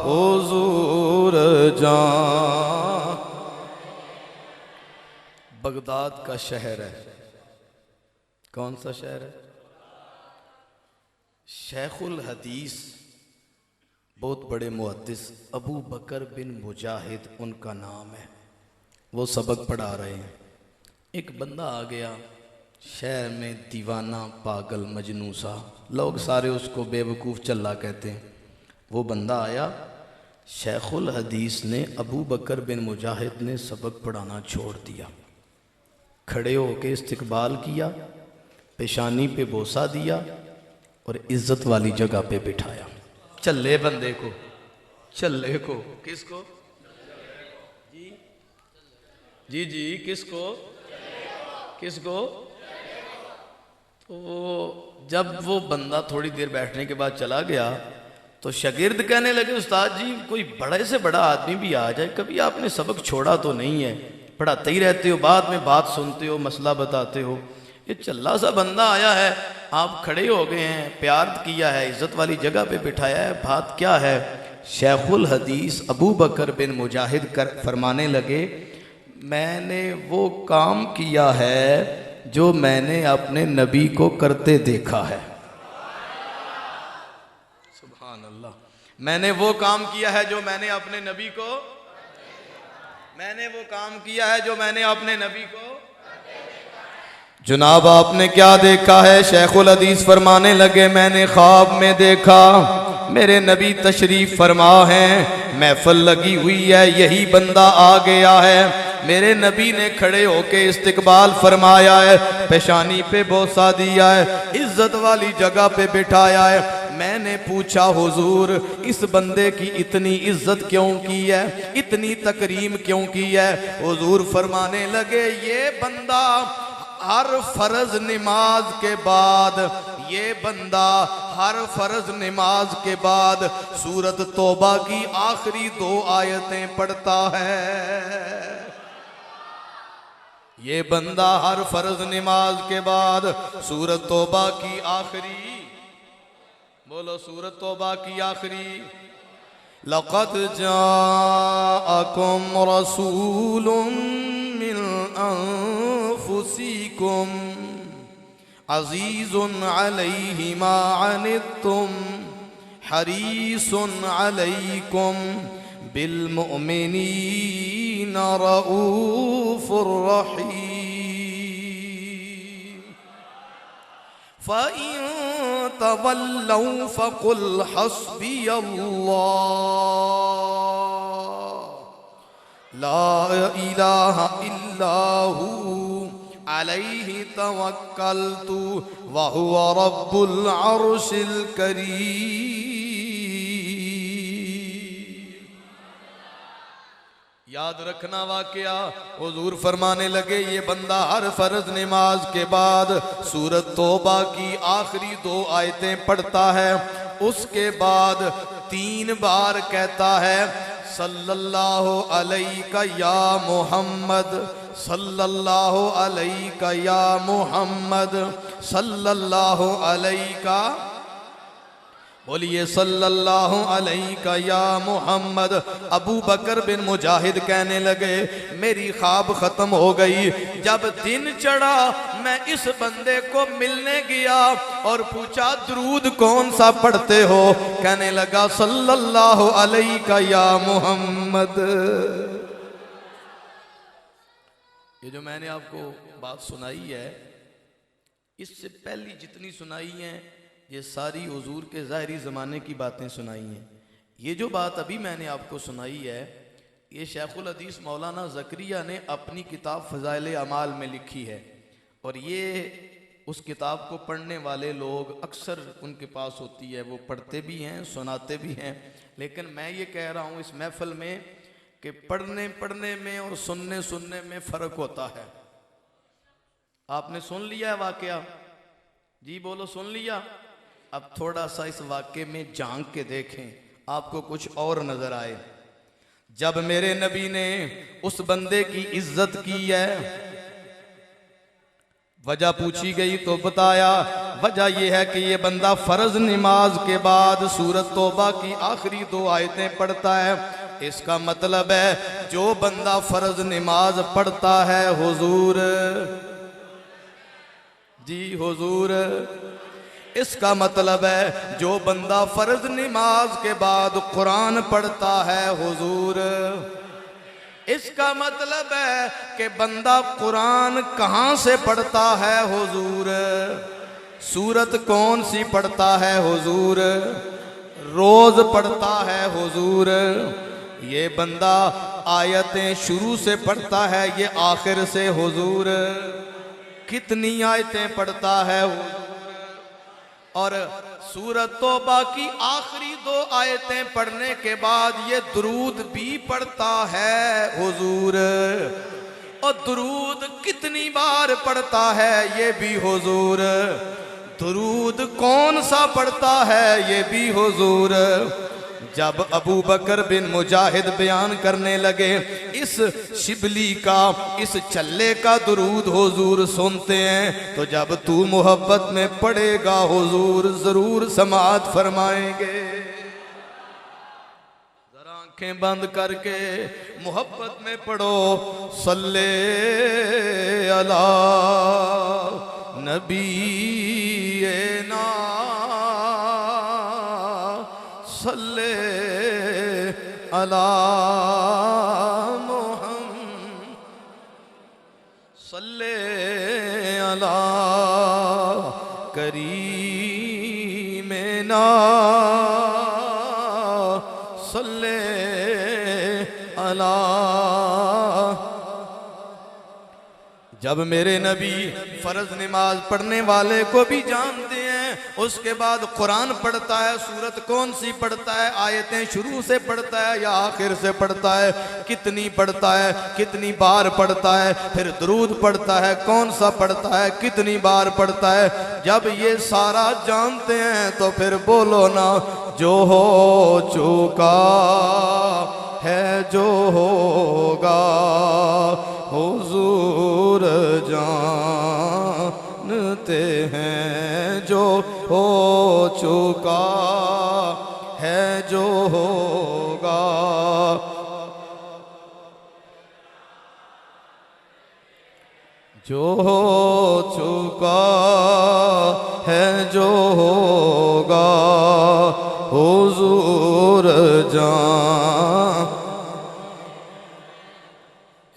हुजूर जान। बगदाद का शहर है, कौन सा शहर है? शेखुल हदीस बहुत बड़े मुहद्दिस अबू बकर बिन मुजाहिद उनका नाम है, वो सबक पढ़ा रहे हैं। एक बंदा आ गया शहर में, दीवाना पागल मजनू सा, लोग सारे उसको बेवकूफ़ चल्ला कहते हैं। वो बंदा आया, शेखुल हदीस ने अबू बकर बिन मुजाहिद ने सबक पढ़ाना छोड़ दिया, खड़े होके इस्तकबाल किया, पेशानी पे बोसा दिया और इज्जत वाली जगह पे बिठाया। चले बंदे को, चले को, किसको? जी जी किसको? किसको? तो जब वो बंदा थोड़ी देर बैठने के बाद चला गया तो शागिर्द कहने लगे उस्ताद जी कोई बड़े से बड़ा आदमी भी आ जाए, कभी आपने सबक छोड़ा तो नहीं है, पढ़ाते ही रहते हो, बाद में बात सुनते हो, मसला बताते हो। ये चल्ला सा बंदा आया है, आप खड़े हो गए हैं, प्यार किया है, इज्जत वाली जगह पे बिठाया है, बात क्या है? शेखुल हदीस अबू बकर बिन मुजाहिद फरमाने लगे मैंने वो काम किया है जो मैंने अपने नबी को करते देखा है। सुभान अल्लाह। मैंने वो काम किया है जो मैंने अपने नबी को, मैंने वो काम किया है जो मैंने अपने नबी को। जनाब आपने क्या देखा है? शेखुल हदीस फरमाने लगे मैंने ख्वाब में देखा मेरे नबी तशरीफ फरमा हैं, महफिल लगी हुई है, यही बंदा आ गया है, मेरे नबी ने खड़े होके इस्तिकबाल फरमाया है, पेशानी पे बोसा दिया है, इज्जत वाली जगह पे बिठाया है। मैंने पूछा हुजूर इस बंदे की इतनी इज्जत क्यों की है, इतनी तकरीम क्यों की है? हुजूर फरमाने लगे ये बंदा हर फर्ज नमाज के बाद, ये बंदा हर फर्ज नमाज के बाद सूरत तौबा की आखिरी 2 आयतें पढ़ता है। ये बंदा हर फर्ज नमाज के बाद सूरत तौबा की आखिरी, बोलो सूरत तौबा की आखिरी, लक़द जाअकुम रसूलुम मिन अनफुसिकुम अज़ीज़ुन अलैहि मा अनित्तुम हरीसुन अलैकुम बिल मुमिनीना रऊफ़ुर रहीम। फ़इन तवल्लौ फ़क़ुल हस्बियल्लाह ला इलाहा इल्ला हू अलैहि तवक्कलतु व हुवा रब्बुल अर्शिल करीम। याद रखना वाकया, हुजूर फरमाने लगे ये बंदा हर फर्ज नमाज के बाद सूरत तौबा की आखिरी 2 आयतें पढ़ता है, उसके बाद 3 बार कहता है सल्लल्लाहु अलैका या मोहम्मद, सल्लल्लाहु अलैका या मोहम्मद, सल्लल्लाहु अलैका, बोलिए सल्लल्लाहु अलैका या मोहम्मद। अबू बकर बिन मुजाहिद कहने लगे मेरी ख्वाब खत्म हो गई। जब दिन चढ़ा मैं इस बंदे को मिलने गया और पूछा दरूद कौन सा पढ़ते हो? कहने लगा सल्लल्लाहु अलैका या मोहम्मद। ये जो मैंने आपको बात सुनाई है, इससे पहली जितनी सुनाई है ये सारी हुजूर के ज़ाहिरी ज़माने की बातें सुनाई हैं। ये जो बात अभी मैंने आपको सुनाई है ये शेखुल हदीस मौलाना ज़करिया ने अपनी किताब फ़ज़ाइल अमाल में लिखी है, और ये उस किताब को पढ़ने वाले लोग अक्सर उनके पास होती है, वो पढ़ते भी हैं सुनाते भी हैं। लेकिन मैं ये कह रहा हूँ इस महफ़िल में कि पढ़ने में और सुनने में फ़र्क होता है। आपने सुन लिया है वाक़या? जी बोलो सुन लिया। अब थोड़ा सा इस वाक़े में झांक के देखें, आपको कुछ और नजर आए। जब मेरे नबी ने उस बंदे की इज्जत की है, वजह पूछी गई तो बताया वजह यह है कि ये बंदा फर्ज नमाज के बाद सूरत तौबा की आखिरी 2 आयतें पढ़ता है। इसका मतलब है जो बंदा फर्ज नमाज पढ़ता है हुजूर, जी हुजूर, इसका मतलब है जो बंदा फर्ज नमाज के बाद कुरान पढ़ता है हुजूर, इसका मतलब है कि बंदा कुरान कहाँ से पढ़ता है हुजूर, सूरत कौन सी पढ़ता है हुजूर, रोज पढ़ता है हुजूर। ये बंदा आयतें शुरू से पढ़ता है, ये आखिर से हुजूर। कितनी आयतें पढ़ता है हुजूर, और सूरत तौबा की आखिरी 2 आयतें पढ़ने के बाद ये दुरूद भी पढ़ता है हुजूर। और दुरूद कितनी बार पढ़ता है ये भी हुजूर, दुरूद कौन सा पढ़ता है ये भी हुजूर। जब अबू बकर बिन मुजाहिद बयान करने लगे इस शिबली का, इस चल्ले का दुरूद हुजूर सुनते हैं, तो जब तू मोहब्बत में पढ़ेगा हुजूर जरूर समाअत फरमाएंगे। जरा आंखें बंद करके मोहब्बत में पढ़ो सल्ले अला नबी ना सल्ले अला मोहम्मद सल्ले अला करीमेना सल्ले अला जब मेरे नबी फर्ज नमाज पढ़ने वाले को भी जानते हैं, उसके बाद कुरान पढ़ता है, सूरत कौन सी पढ़ता है, आयतें शुरू से पढ़ता है या आखिर से पढ़ता है, कितनी पढ़ता है, कितनी बार पढ़ता है, फिर दुरूद पढ़ता है, कौन सा पढ़ता है, कितनी बार पढ़ता है, जब ये सारा जानते हैं तो फिर बोलो ना, जो हो चुका है जो होगा हुजूर जानते हैं, जो हो चुका है जो होगा। जो हो चुका है जो होगा हुजूर जान।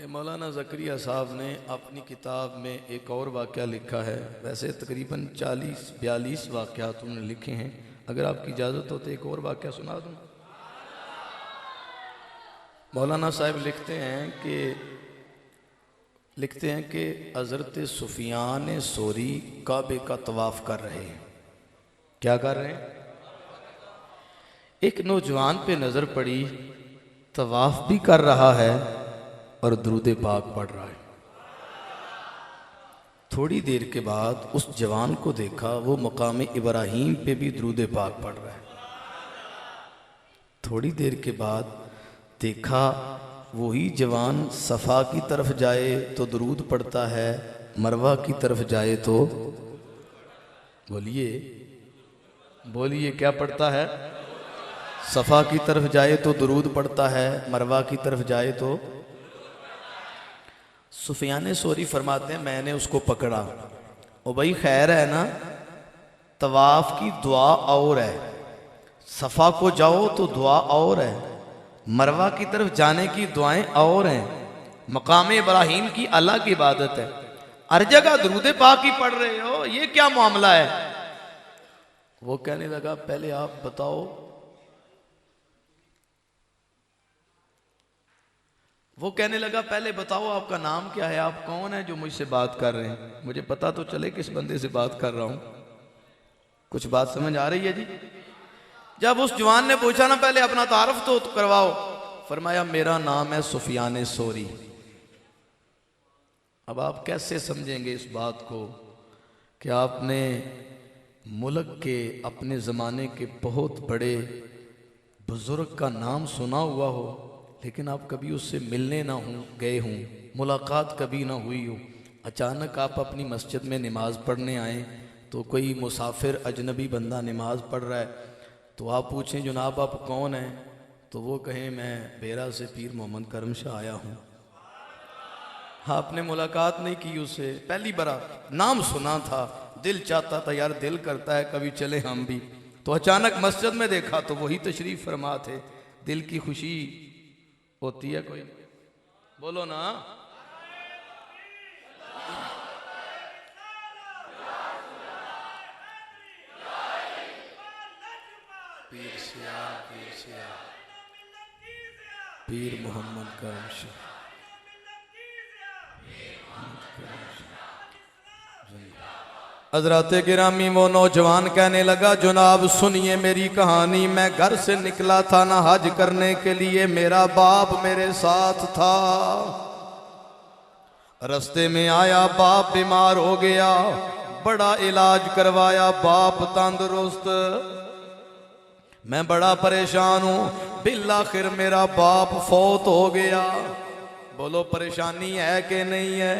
मौलाना ज़करिया साहब ने अपनी किताब में एक और वाक़या लिखा है, वैसे तकरीबन 40-42 वाक़यात उन्होंने लिखे हैं, अगर आपकी इजाज़त हो तो एक और वाक़या सुना दूँ। मौलाना साहब लिखते हैं कि हज़रत सुफियान सोरी काबे का तवाफ़ कर रहे हैं। क्या कर रहे हैं? एक नौजवान पे नज़र पड़ी, तवाफ़ भी कर रहा है और दुरूद पाक पढ़ रहा है। थोड़ी देर के बाद उस जवान को देखा, वो मकाम इब्राहीम पे भी दुरूद पाक पढ़ रहा है। थोड़ी देर के बाद देखा वही जवान सफ़ा की तरफ जाए तो दुरूद पढ़ता है, मरवा की तरफ जाए तो बोलिए क्या पढ़ता है? सफ़ा की तरफ जाए तो दुरूद पढ़ता है, मरवा की तरफ जाए तो। सुफियान सोरी फरमाते हैं मैंने उसको पकड़ा, ओ भाई खैर है ना, तवाफ़ की दुआ और है, सफ़ा को जाओ तो दुआ और है, मरवा की तरफ जाने की दुआएं और हैं, मकाम इब्राहीम की अलग इबादत है, हर जगह दुरूद पाक ही पढ़ रहे हो, ये क्या मामला है? वो कहने लगा पहले आप बताओ, आपका नाम क्या है, आप कौन है जो मुझसे बात कर रहे हैं, मुझे पता तो चले किस बंदे से बात कर रहा हूं। कुछ बात समझ आ रही है जी? जब उस जवान ने पूछा ना पहले अपना तारफ तो करवाओ, फरमाया मेरा नाम है सुफियान सोरी। अब आप कैसे समझेंगे इस बात को कि आपने मुल्क के अपने ज़माने के बहुत बड़े बुजुर्ग का नाम सुना हुआ हो, लेकिन आप कभी उससे मिलने ना गए हों, मुलाकात कभी ना हुई हो, अचानक आप अपनी मस्जिद में नमाज पढ़ने आए तो कोई मुसाफिर अजनबी बंदा नमाज पढ़ रहा है, तो आप पूछें जनाब आप कौन हैं, तो वो कहें मैं बेरा से पीर मोहम्मद करम शाह आया हूँ। आपने मुलाकात नहीं की उससे, पहली बार नाम सुना था, दिल चाहता था यार, दिल करता है कभी चले हम भी, तो अचानक मस्जिद में देखा तो वही तशरीफ फरमा थे। दिल की खुशी होती है कोई? बोलो ना। पीर मोहम्मद करम शाह। हज़रात गिरामी वो नौजवान कहने लगा जनाब सुनिए मेरी कहानी, मैं घर से निकला था ना हज करने के लिए, मेरा बाप मेरे साथ था, रास्ते में आया बाप बीमार हो गया, बड़ा इलाज करवाया, बाप तंदुरुस्त, मैं बड़ा परेशान हूं, बिल आखिर मेरा बाप फौत हो गया। बोलो परेशानी है कि नहीं है?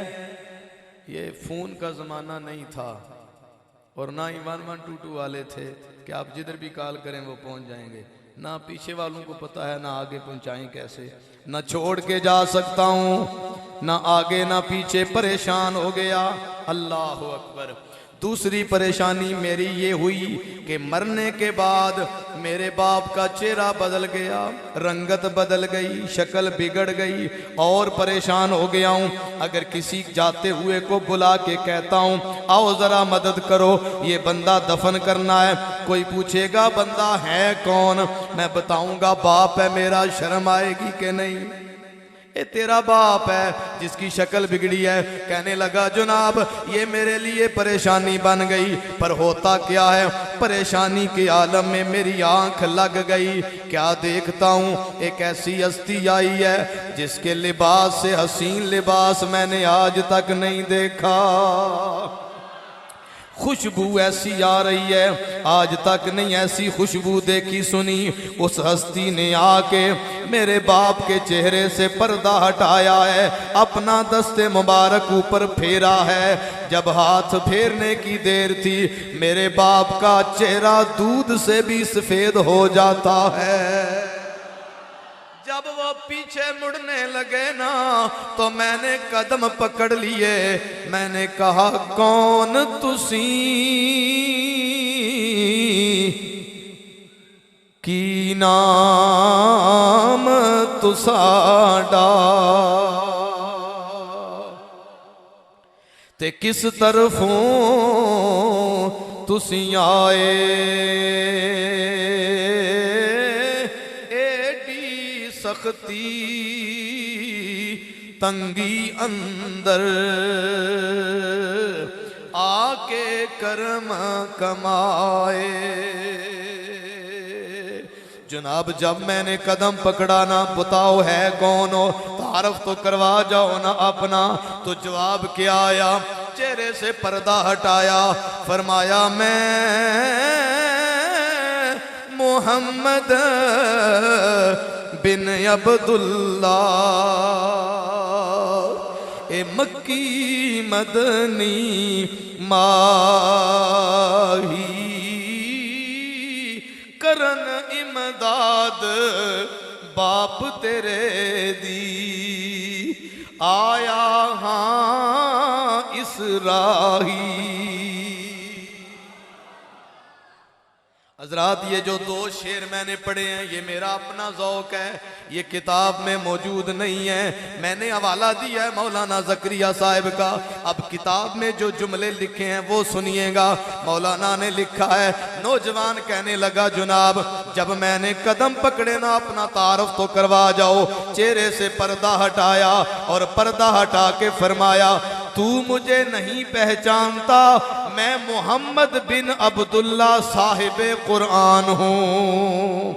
ये फोन का जमाना नहीं था और ना ही 1122 वाले थे कि आप जिधर भी कॉल करें वो पहुंच जाएंगे, ना पीछे वालों को पता है ना आगे पहुंचाएं कैसे, ना छोड़ के जा सकता हूं, ना आगे ना पीछे, परेशान हो गया। अल्लाह अकबर। दूसरी परेशानी मेरी ये हुई कि मरने के बाद मेरे बाप का चेहरा बदल गया, रंगत बदल गई, शक्ल बिगड़ गई और परेशान हो गया हूँ। अगर किसी जाते हुए को बुला के कहता हूँ आओ ज़रा मदद करो, ये बंदा दफन करना है, कोई पूछेगा बंदा है कौन, मैं बताऊंगा बाप है मेरा, शर्म आएगी कि नहीं? ये तेरा बाप है जिसकी शक्ल बिगड़ी है। कहने लगा जनाब ये मेरे लिए परेशानी बन गई, पर होता क्या है, परेशानी के आलम में मेरी आंख लग गई। क्या देखता हूँ, एक ऐसी हस्ती आई है जिसके लिबास से हसीन लिबास मैंने आज तक नहीं देखा। खुशबू ऐसी आ रही है, आज तक नहीं ऐसी खुशबू देखी सुनी। उस हस्ती ने आके मेरे बाप के चेहरे से पर्दा हटाया है, अपना दस्ते मुबारक ऊपर फेरा है। जब हाथ फेरने की देर थी, मेरे बाप का चेहरा दूध से भी सफेद हो जाता है। जब वो पीछे मुड़ने लगे ना, तो मैंने कदम पकड़ लिए। मैंने कहा कौन तुसी की नाम तुसाडा, ते किस तरफों तुसी आए। सख्ती तंगी अंदर आके कर्म कमाए। जनाब जब मैंने कदम पकड़ा ना, बताओ है कौन हो, तारफ तो करवा जाओ ना अपना। तो जवाब क्या आया, चेहरे से पर्दा हटाया, फरमाया मैं मोहम्मद बिन अब्दुल्ला ए मक्की मदनी माही, करन इमदाद बाप तेरे दी, आया हाँ इस राही। हजरात ये जो दो शेर मैंने पढ़े हैं ये मेरा अपना ज़ौक़ है, ये किताब में मौजूद नहीं है। मैंने हवाला दिया है मौलाना ज़करिया साहिब का। अब किताब में जो जुमले लिखे हैं वो सुनिएगा। मौलाना ने लिखा है, नौजवान कहने लगा जनाब जब मैंने कदम पकड़े ना, अपना तारफ तो करवा जाओ। चेहरे से पर्दा हटाया और पर्दा हटा के फरमाया तू मुझे नहीं पहचानता, मैं मोहम्मद बिन अब्दुल्ला साहिबे कुरान हूँ।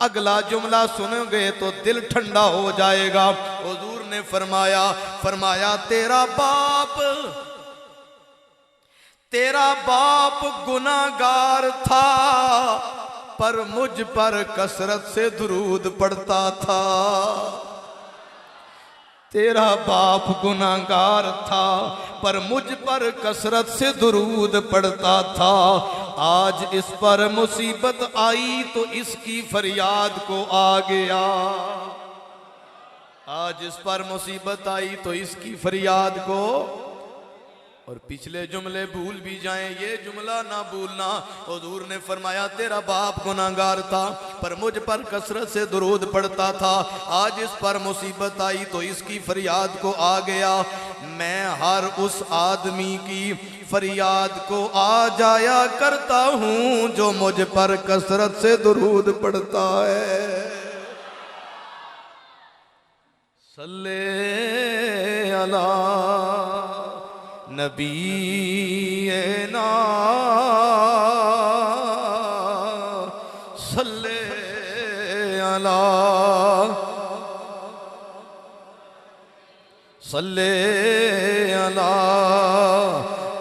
अगला जुमला सुनोगे तो दिल ठंडा हो जाएगा। हुजूर ने फरमाया तेरा बाप गुनाहगार था, पर मुझ पर कसरत से दुरूद पढ़ता था। तेरा बाप गुनाहगार था, पर मुझ पर कसरत से दुरूद पड़ता था। आज इस पर मुसीबत आई तो इसकी फरियाद को आ गया। आज इस पर मुसीबत आई तो इसकी फरियाद को, और पिछले जुमले भूल भी जाएं ये जुमला ना भूलना। हुजूर ने फरमाया तेरा बाप गुनाहगार था, पर मुझ पर कसरत से दुरूद पड़ता था। आज इस पर मुसीबत आई तो इसकी फरियाद को आ गया। मैं हर उस आदमी की फरियाद को आ जाया करता हूँ जो मुझ पर कसरत से दुरूद पड़ता है। सल्ले अला नबी ना सल्ले अला सल्ले अला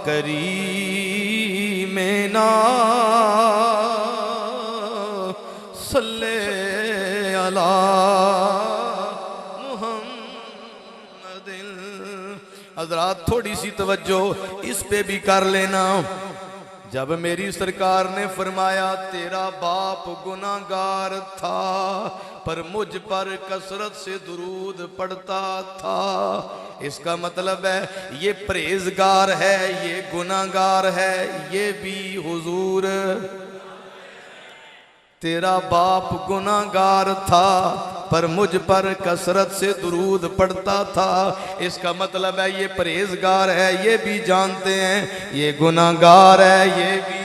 करीमेना सल्ले अला हजरात थोड़ी सी तवज्जो इस पे भी कर लेना। जब मेरी सरकार ने फरमाया तेरा बाप गुनाहगार था, पर मुझ पर कसरत से दुरूद पड़ता था, इसका मतलब है ये परहेजगार है, ये गुनाहगार है, ये भी हुजूर। तेरा बाप गुनाहगार था, पर मुझ पर कसरत से दुरूद पड़ता था, इसका मतलब है ये परहेजगार है, ये भी जानते हैं ये गुनाहगार है, ये भी।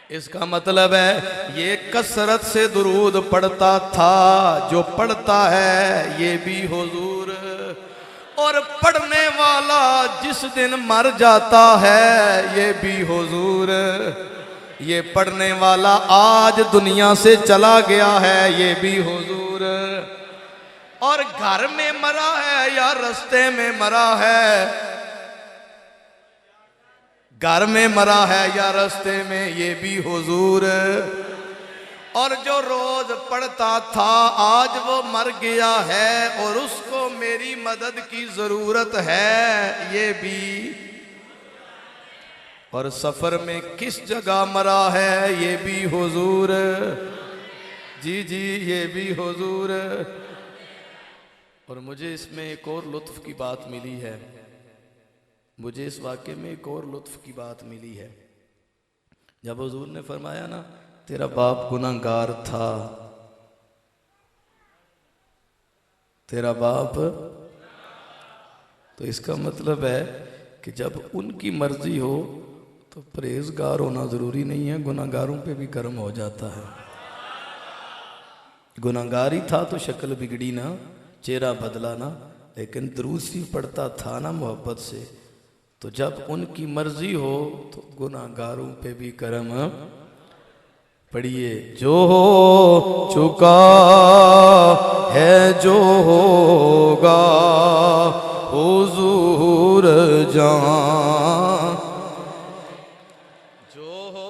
इसका मतलब है ये कसरत से दुरूद पढ़ता था, जो पढ़ता है ये भी हुजूर। और पढ़ने वाला जिस दिन मर जाता है ये भी हुजूर। ये पढ़ने वाला आज दुनिया से चला गया है ये भी हुजूर। और घर में मरा है या रास्ते में मरा है, घर में मरा है या रास्ते में ये भी हुजूर। और जो रोज पढ़ता था आज वो मर गया है और उसको मेरी मदद की जरूरत है ये भी। और सफर में किस जगह मरा है ये भी हुजूर। जी जी ये भी हुजूर। और मुझे इसमें एक और लुत्फ की बात मिली है, मुझे इस वाक़े में एक और लुत्फ की बात मिली है। जब हुजूर ने फरमाया ना तेरा बाप गुनाहगार था, तेरा बाप, तो इसका मतलब है कि जब उनकी मर्जी हो तो परहेजगार होना ज़रूरी नहीं है, गुनाहगारों पे भी कर्म हो जाता है। गुनाहगार ही था तो शक्ल बिगड़ी ना, चेहरा बदला ना, लेकिन दुरूद शरीफ पढ़ता था ना मोहब्बत से, तो जब उनकी मर्जी हो तो गुनाहगारों पे भी करम। पढ़िए जो हो चुका है जो होगा हुजूर जान, जो हो।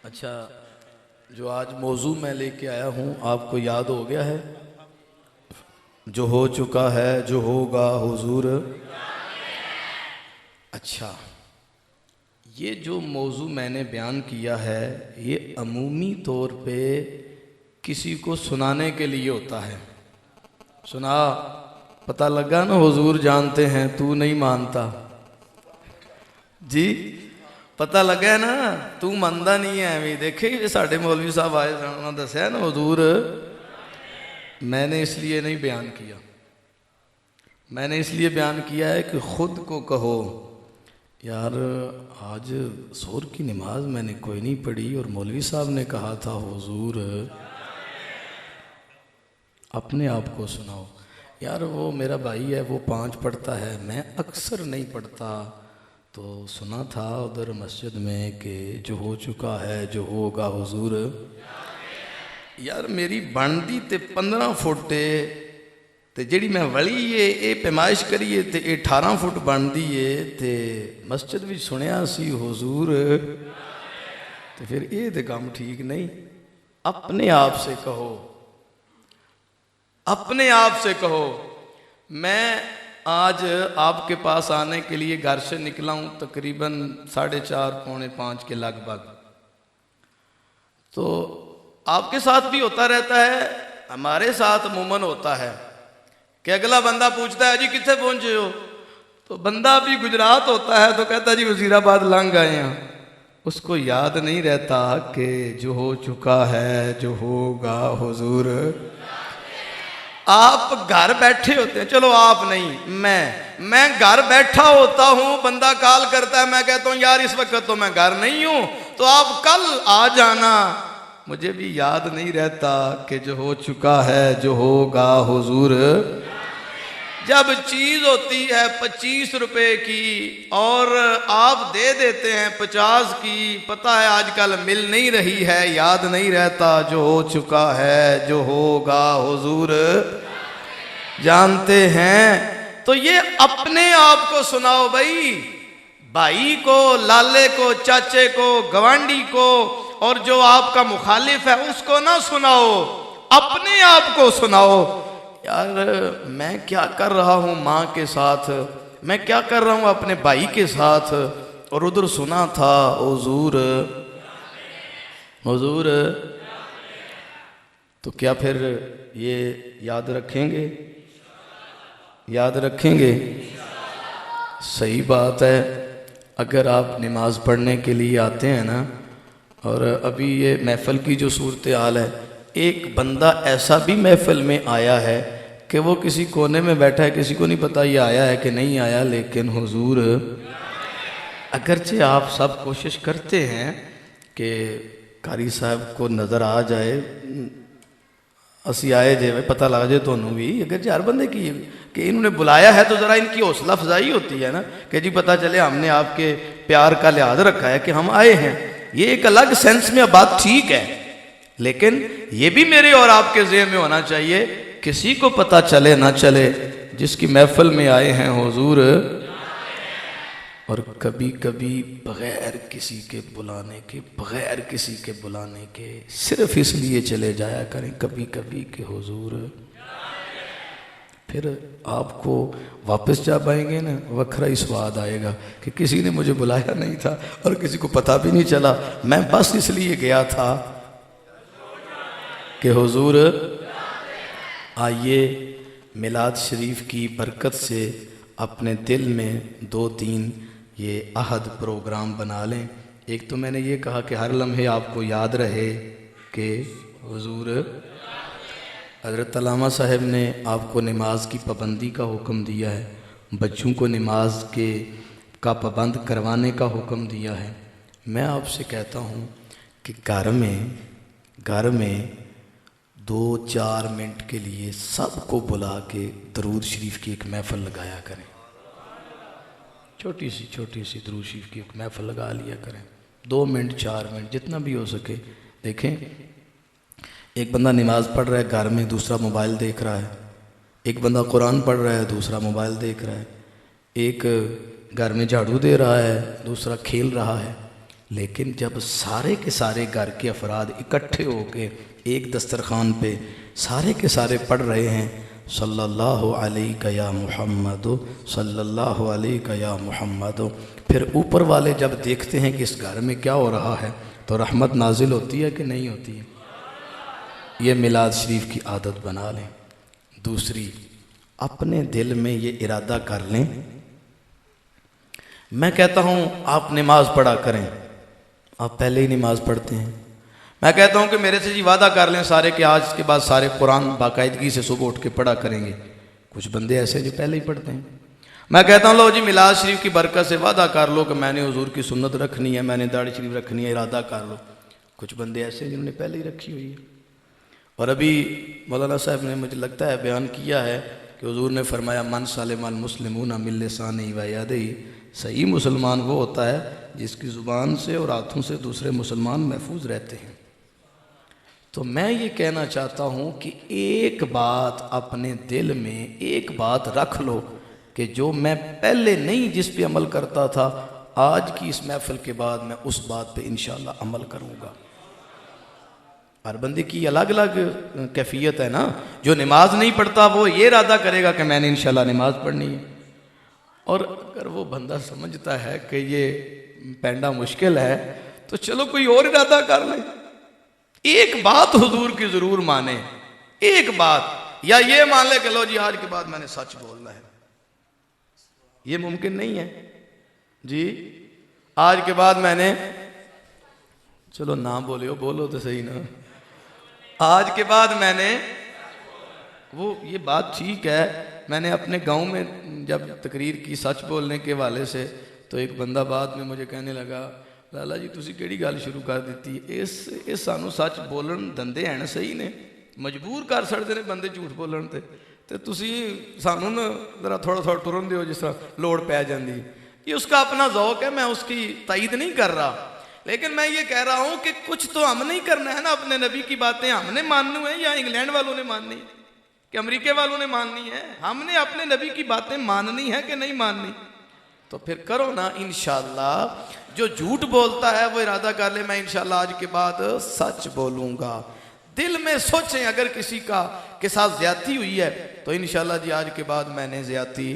अच्छा, जो आज मौजू मैं लेके आया हूँ आपको याद हो गया है? जो हो चुका है जो होगा हुजूर। अच्छा, ये जो मौजू मैंने बयान किया है ये अमूमी तौर पे किसी को सुनाने के लिए होता है। सुना, पता लगा ना हुजूर जानते हैं तू नहीं मानता। जी पता लगा ना, तू मानता नहीं है। एवं देखे साढ़े मौलवी साहब आए उन्होंने दसिया ना हुजूर। मैंने इसलिए नहीं बयान किया, मैंने इसलिए बयान किया है कि खुद को कहो यार आज जोहर की नमाज मैंने कोई नहीं पढ़ी और मौलवी साहब ने कहा था हुजूर। अपने आप को सुनाओ यार, वो मेरा भाई है वो 5 पढ़ता है, मैं अक्सर नहीं पढ़ता, तो सुना था उधर मस्जिद में कि जो हो चुका है जो होगा हुजूर। यार मेरी बनती ते 15 फुट ते जिहड़ी मैं वली ये पैमाइश करिए ते 18 फुट बनती है ते मस्जिद भी सुनिया सी हुजूर, तो फिर ये तो काम ठीक नहीं। अपने आप से कहो, अपने आप से कहो। मैं आज आपके पास आने के लिए घर से निकला हूँ तकरीबन 4:30 पौने 5 के लगभग। तो आपके साथ भी होता रहता है, हमारे साथ अमूमन होता है कि अगला बंदा पूछता है जी कितने पहुंचे हो, तो बंदा भी गुजरात होता है तो कहता जी वजीराबाद लंघ आए हैं। उसको याद नहीं रहता कि जो हो चुका है जो होगा हुजूर। आप घर बैठे होते हैं, चलो आप नहीं, मैं घर बैठा होता हूं, बंदा कॉल करता है, मैं कहता हूं यार इस वक्त तो मैं घर नहीं हूं, तो आप कल आ जाना। मुझे भी याद नहीं रहता कि जो हो चुका है जो होगा हुजूर। जब चीज होती है 25 रुपए की और आप दे देते हैं 50 की, पता है आजकल मिल नहीं रही है, याद नहीं रहता जो हो चुका है जो होगा हुजूर जानते हैं। तो ये अपने आप को सुनाओ भाई, भाई को, लाले को, चाचे को, गवांडी को, और जो आपका मुखालिफ है उसको ना सुनाओ, अपने आप को सुनाओ। यार मैं क्या कर रहा हूँ माँ के साथ, मैं क्या कर रहा हूँ अपने भाई के साथ, और उधर सुना था हुजूर हुजूर। तो क्या फिर ये याद रखेंगे, याद रखेंगे? सही बात है। अगर आप नमाज पढ़ने के लिए आते हैं ना, और अभी ये महफिल की जो सूरत हाल है, एक बंदा ऐसा भी महफिल में आया है कि वो किसी कोने में बैठा है, किसी को नहीं पता ये आया है कि नहीं आया, लेकिन हुजूर अगरचे आप सब कोशिश करते हैं कि कारी साहब को नज़र आ जाए, असी आए जे पता लग जाए तो भी, अगर जे हर बंदे की कि इन्होंने बुलाया है तो ज़रा इनकी हौसला अफजाई होती है ना कि जी पता चले हमने आपके प्यार का लिहाज रखा है कि हम आए हैं। ये एक अलग सेंस में बात ठीक है, लेकिन ये भी मेरे और आपके ज़हन में होना चाहिए, किसी को पता चले ना चले जिसकी महफिल में आए हैं हुजूर, और कभी कभी बग़ैर किसी के बुलाने के, बग़ैर किसी के बुलाने के सिर्फ इसलिए चले जाया करें कभी कभी कि हुजूर, फिर आपको वापस जा पाएंगे ना, वखरा ही स्वाद आएगा कि किसी ने मुझे बुलाया नहीं था और किसी को पता भी नहीं चला, मैं बस इसलिए गया था कि हुजूर। आइए मिलाद शरीफ की बरकत से अपने दिल में 2-3 ये अहद प्रोग्राम बना लें। एक तो मैंने ये कहा कि हर लम्हे आपको याद रहे कि हुजूर, हज़रत अल्लामा साहब ने आपको नमाज की पाबंदी का हुक्म दिया है, बच्चों को नमाज का पाबंद करवाने का हुक्म दिया है। मैं आपसे कहता हूँ कि घर में 2-4 मिनट के लिए सबको बुला के दरूद शरीफ की एक महफिल लगाया करें, छोटी सी दरूद शरीफ की एक महफिल लगा लिया करें, 2 मिनट 4 मिनट जितना भी हो सके। देखें, एक बंदा नमाज़ पढ़ रहा है घर में, दूसरा मोबाइल देख रहा है, एक बंदा कुरान पढ़ रहा है, दूसरा मोबाइल देख रहा है, एक घर में झाड़ू दे रहा है, दूसरा खेल रहा है। लेकिन जब सारे के सारे घर के अफराद इकट्ठे होके एक दस्तरखान पे सारे के सारे पढ़ रहे हैं सल्लल्लाहु अलैहि या मुहम्मद, सल्लल्लाहु अलैहि या मुहम्मद, फिर ऊपर वाले जब देखते हैं कि इस घर में क्या हो रहा है तो रहमत नाजिल होती है कि नहीं होती है। ये मिलाद शरीफ की आदत बना लें। दूसरी, अपने दिल में ये इरादा कर लें, मैं कहता हूँ आप नमाज पढ़ा करें, आप पहले ही नमाज पढ़ते हैं, मैं कहता हूँ कि मेरे से जी वादा कर लें सारे कि आज के बाद सारे कुरान बाकायदगी से सुबह उठ के पढ़ा करेंगे। कुछ बंदे ऐसे जो पहले ही पढ़ते हैं। मैं कहता हूँ लो जी मिलाद शरीफ की बरकत से वादा कर लो कि मैंने हुजूर की सुन्नत रखनी है, मैंने दाढ़ी शरीफ रखनी है, इरादा कर लो। कुछ बंदे ऐसे जिन्होंने पहले ही रखी हुई है। और अभी मौलाना साहब ने मुझे लगता है बयान किया है कि हुजूर ने फरमाया मन सालिमल मुस्लिमून मिन लिसानिही व यदिही, सही मुसलमान वो होता है जिसकी ज़ुबान से और हाथों से दूसरे मुसलमान महफूज रहते हैं। तो मैं ये कहना चाहता हूँ कि एक बात अपने दिल में, एक बात रख लो कि जो मैं पहले नहीं जिस पे अमल करता था, आज की इस महफिल के बाद मैं उस बात पे इंशाअल्लाह अमल करूँगा। हर बंदे की अलग अलग कैफियत है ना। जो नमाज नहीं पढ़ता वो ये इरादा करेगा कि मैंने इंशाअल्लाह नमाज पढ़नी है, और अगर वो बंदा समझता है कि ये पैंडा मुश्किल है तो चलो कोई और इरादा कर ले। एक बात हुजूर की जरूर माने, एक बात, या ये मान ले कि लो जी आज के बाद मैंने सच बोलना है। ये मुमकिन नहीं है जी। आज के बाद मैंने, चलो ना बोलियो, बोलो तो सही ना, आज के बाद मैंने, वो ये बात ठीक है। मैंने अपने गांव में जब तकरीर की सच बोलने के वाले से, तो एक बंदा बाद में मुझे कहने लगा, लाला जी तुसी केड़ी गल शुरू कर दी, इस सानू सच बोलन दंदे हैं सही ने, मजबूर कर छड़दे ने बंदे झूठ बोलन ते तुसी सानू ना जरा थोड़ा थोड़ा टुरन दिओ जिस तरह लोड़ पै जाती। ये उसका अपना ज़ौक है, मैं उसकी तायद नहीं कर रहा, लेकिन मैं ये कह रहा हूँ कि कुछ तो हम नहीं करना है ना। अपने नबी की बातें हमने माननी है या इंग्लैंड वालों ने माननी है कि अमेरिका वालों ने माननी है? हमने अपने नबी की बातें माननी है कि नहीं माननी? तो फिर करो ना इंशाअल्लाह। जो झूठ बोलता है वो इरादा कर ले मैं इंशाअल्लाह आज के बाद सच बोलूँगा। दिल में सोचें अगर किसी का के साथ ज्यादती हुई है तो इंशाअल्लाह जी आज के बाद मैंने ज्यादती।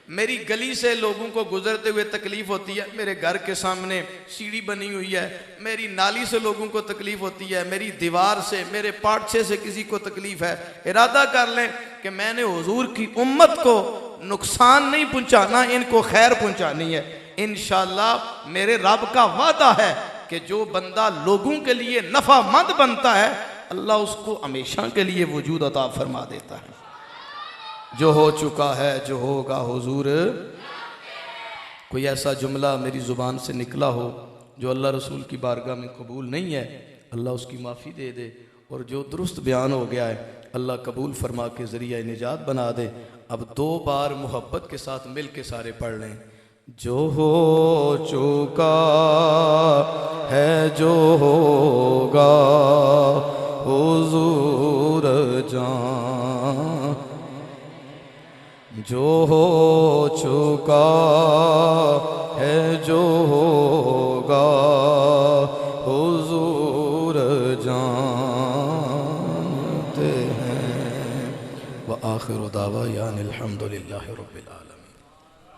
मेरी गली से लोगों को गुजरते हुए तकलीफ होती है, मेरे घर के सामने सीढ़ी बनी हुई है, मेरी नाली से लोगों को तकलीफ होती है, मेरी दीवार से, मेरे पार्चे से किसी को तकलीफ है, इरादा कर लें कि मैंने हुजूर की उम्मत को नुकसान नहीं पहुंचाना, इनको खैर पहुंचानी है। इंशाअल्लाह मेरे रब का वादा है कि जो बंदा लोगों के लिए नफामंद बनता है अल्लाह उसको हमेशा के लिए वजूद अता फरमा देता है। जो हो चुका है, जो होगा हुजूर। कोई ऐसा जुमला मेरी ज़ुबान से निकला हो जो अल्लाह रसूल की बारगाह में कबूल नहीं है, अल्लाह उसकी माफ़ी दे दे। और जो दुरुस्त बयान हो गया है अल्लाह कबूल फरमा के ज़रिया निजात बना दे। अब 2 बार मोहब्बत के साथ मिल के सारे पढ़ लें। जो हो चुका है, जो होगा हुजूर जान। जो हो चुका है, जो होगा हुजूर जानते हैं। व आखिर दावा यान अल्हम्दुलिल्लाहि रब्बिल आलमीन।